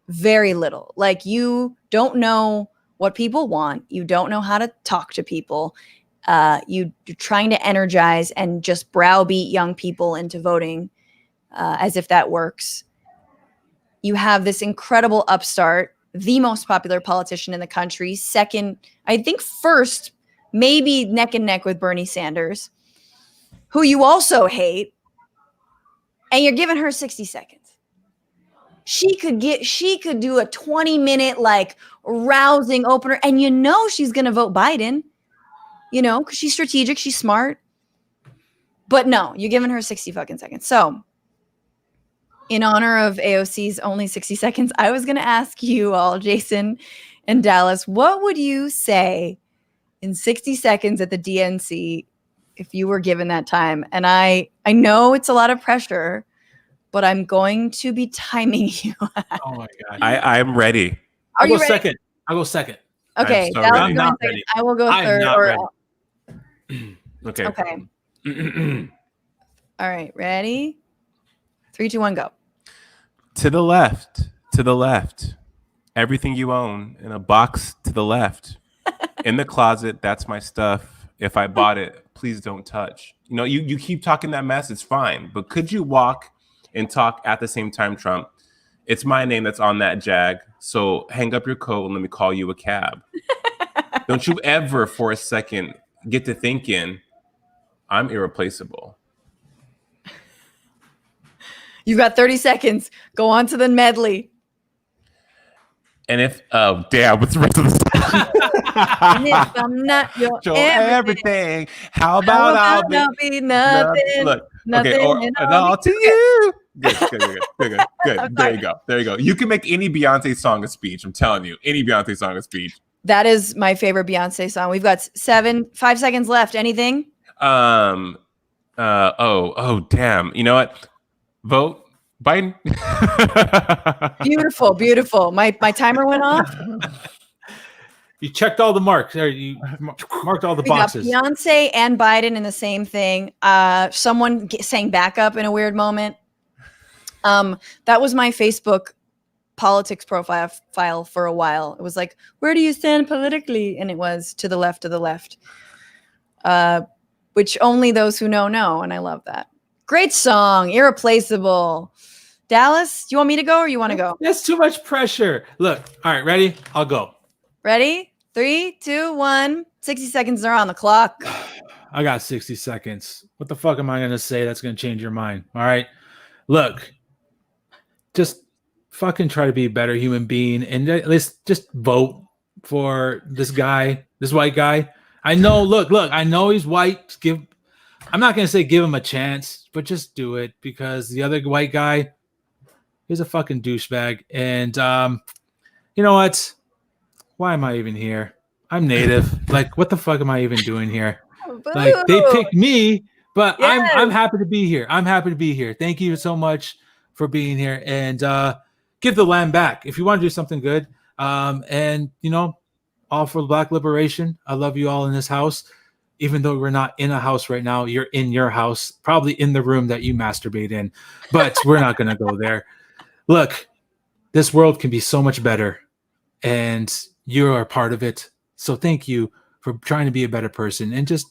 very little. Like, you don't know what people want. You don't know how to talk to people. You're trying to energize and just browbeat young people into voting as if that works. You have this incredible upstart, the most popular politician in the country, second, I think first, maybe neck and neck with Bernie Sanders, who you also hate, and you're giving her 60 seconds. She could do a 20-minute like rousing opener, and you know she's going to vote Biden. You know, because she's strategic, she's smart. But no, you're giving her 60 fucking seconds. So, in honor of AOC's only 60 seconds, I was going to ask you all, Jason and Dallas, what would you say in 60 seconds at the DNC if you were given that time? And I know it's a lot of pressure, but I'm going to be timing you. Oh my God. I'm ready. I'll go second. Okay, so Dallas, I'm not ready. I will go third. Okay. All right, ready? 3, 2, 1, go. To the left. Everything you own in a box to the left. In the closet, that's my stuff. If I bought it, please don't touch. You know, you keep talking that mess, it's fine. But could you walk and talk at the same time, Trump? It's my name that's on that jag. So hang up your coat and let me call you a cab. Don't you ever for a second get to thinking I'm irreplaceable. You've got 30 seconds. Go on to the medley. And if, oh, damn, what's the rest of the song? And if I'm not your everything, how about I'll be nothing? Look, nothing okay, or and and all all to you. Good. There you go. You can make any Beyonce song a speech. I'm telling you, any Beyonce song a speech. That is my favorite Beyonce song. We've got 5 seconds left. Anything? Oh, damn. You know what? Vote Biden. Beautiful. My timer went off. You checked all the marks. Or you marked all the boxes. We got Beyonce and Biden in the same thing. Someone sang backup in a weird moment. That was my Facebook politics profile for a while. It was like, where do you stand politically? And it was to the left, which only those who know. And I love that. Great song, irreplaceable. Dallas, do you want me to go or you want to go? That's too much pressure. Look, all right, ready? I'll go. Ready? 3, 2, 1. 60 seconds are on the clock. I got 60 seconds. What the fuck am I going to say that's going to change your mind? All right. Look, just fucking try to be a better human being and at least just vote for this guy, this white guy. I know, look, I know he's white. I'm not going to say give him a chance, but just do it because the other white guy is a fucking douchebag. And you know what? Why am I even here? I'm native. Like, what the fuck am I even doing here? Like, they picked me, but yes. I'm happy to be here. Thank you so much for being here. And give the land back if you want to do something good. And, you know, all for Black liberation. I love you all in this house. Even though we're not in a house right now, you're in your house, probably in the room that you masturbate in. But we're not going to go there. Look, this world can be so much better. And you are a part of it. So thank you for trying to be a better person and just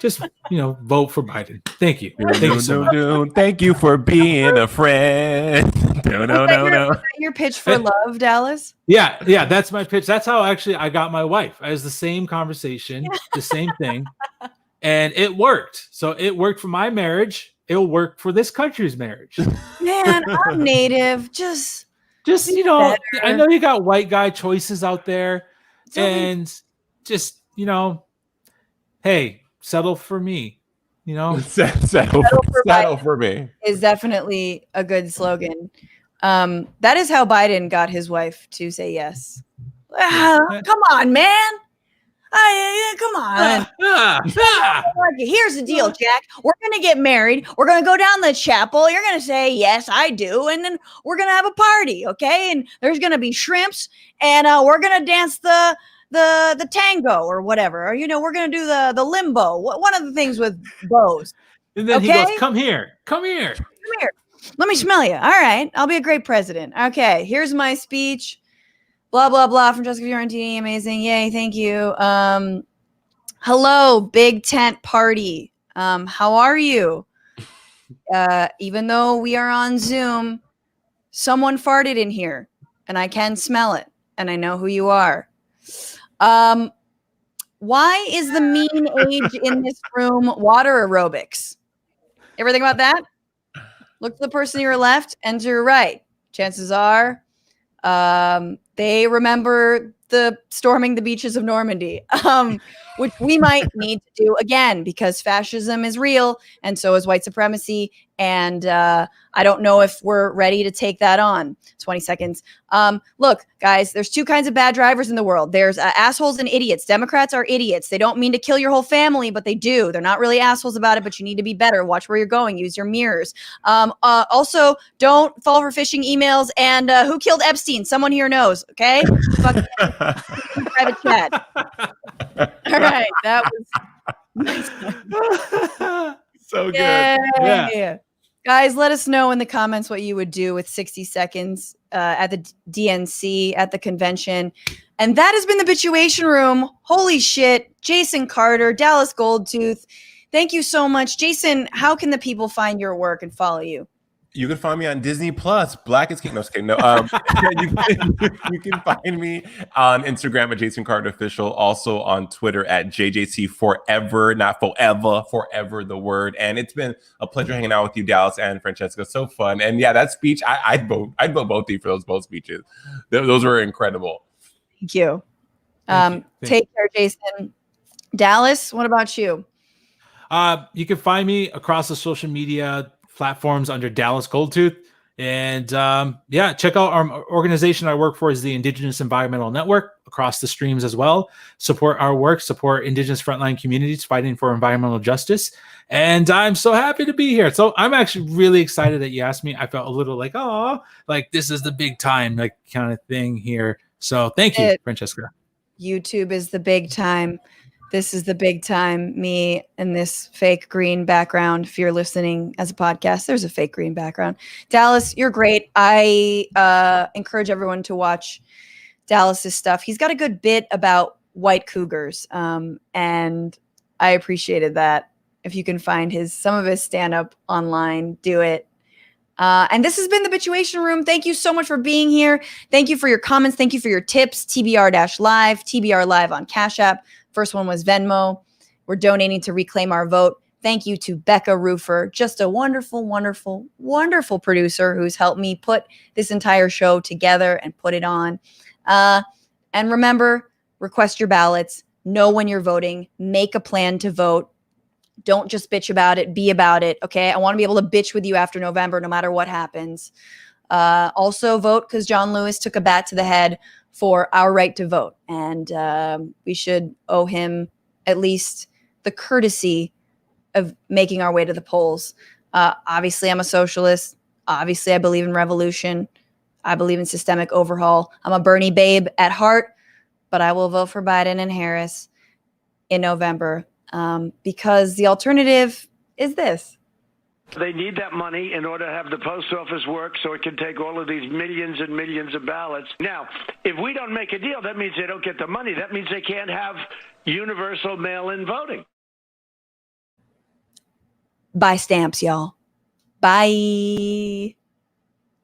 vote for Biden. Thank you. Thank you so much. Thank you for being a friend. No. Was that your pitch for love, Dallas? Yeah, that's my pitch. That's how actually I got my wife. It was the same conversation, the same thing, and it worked. So it worked for my marriage. It'll work for this country's marriage. Man, I'm native. Just better. I know you got white guy choices out there, and just hey, settle for me. You know, settle for me is definitely a good slogan. That is how Biden got his wife to say yes. Come on, man. Come on. Here's the deal, Jack. We're going to get married. We're going to go down the chapel. You're going to say, yes, I do. And then we're going to have a party. Okay. And there's going to be shrimps and we're going to dance the tango or whatever. Or, we're going to do the limbo. One of the things with bows. And then he goes, come here. Let me smell you. All right. I'll be a great president. Okay. Here's my speech. Blah, blah, blah. Francesca Fiorentini. Amazing. Yay. Thank you. Hello, big tent party. How are you? Even though we are on Zoom, someone farted in here and I can smell it and I know who you are. Why is the mean age in this room water aerobics? Ever think about that? Look to the person to your left and to your right. Chances are they remember the storming the beaches of Normandy, which we might need to do again because fascism is real and so is white supremacy. And I don't know if we're ready to take that on. 20 seconds. Look, guys, there's two kinds of bad drivers in the world. There's assholes and idiots. Democrats are idiots. They don't mean to kill your whole family, but they do. They're not really assholes about it, but you need to be better. Watch where you're going. Use your mirrors. Also, don't fall for phishing emails. And who killed Epstein? Someone here knows, okay? Private chat. All right, that was so good. Yeah. Guys, let us know in the comments what you would do with 60 seconds at the DNC, at the convention. And that has been the Bituation Room. Holy shit. Jason Carter, Dallas Goldtooth. Thank you so much. Jason, how can the people find your work and follow you? You can find me on Disney Plus. Black is King. No, you can find me on Instagram at Jason Carter Official. Also on Twitter at JJC Forever, not forever, forever the word. And it's been a pleasure hanging out with you, Dallas and Francesca. So fun. And yeah, that speech, I'd vote both of you for those both speeches. Those were incredible. Thank you. Take care, Jason. Dallas, what about you? You can find me across the social media platforms under Dallas Goldtooth. And check out our organization I work for is the Indigenous Environmental Network across the streams as well. Support our work, support Indigenous frontline communities fighting for environmental justice. And I'm so happy to be here. So I'm actually really excited that you asked me. I felt a little like, oh, like this is the big time, like kind of thing here. So thank you, Francesca. YouTube is the big time. This is the big time. Me and this fake green background. If you're listening as a podcast, there's a fake green background. Dallas, you're great. I encourage everyone to watch Dallas's stuff. He's got a good bit about white cougars, and I appreciated that. If you can find some of his stand-up online, do it. And this has been the Bituation Room. Thank you so much for being here. Thank you for your comments. Thank you for your tips. TBR-Live, TBR Live on Cash App. First one was Venmo. We're donating to reclaim our vote. Thank you to Becca Rufer, just a wonderful, wonderful, wonderful producer who's helped me put this entire show together and put it on. And remember, request your ballots. Know when you're voting. Make a plan to vote. Don't just bitch about it. Be about it. Okay. I want to be able to bitch with you after November, no matter what happens. Also vote because John Lewis took a bat to the head for our right to vote. And we should owe him at least the courtesy of making our way to the polls. Obviously, I'm a socialist. Obviously, I believe in revolution. I believe in systemic overhaul. I'm a Bernie babe at heart, but I will vote for Biden and Harris in November because the alternative is this. They need that money in order to have the post office work so it can take all of these millions and millions of ballots. Now, if we don't make a deal, that means they don't get the money. That means they can't have universal mail-in voting. Buy stamps, y'all. Bye.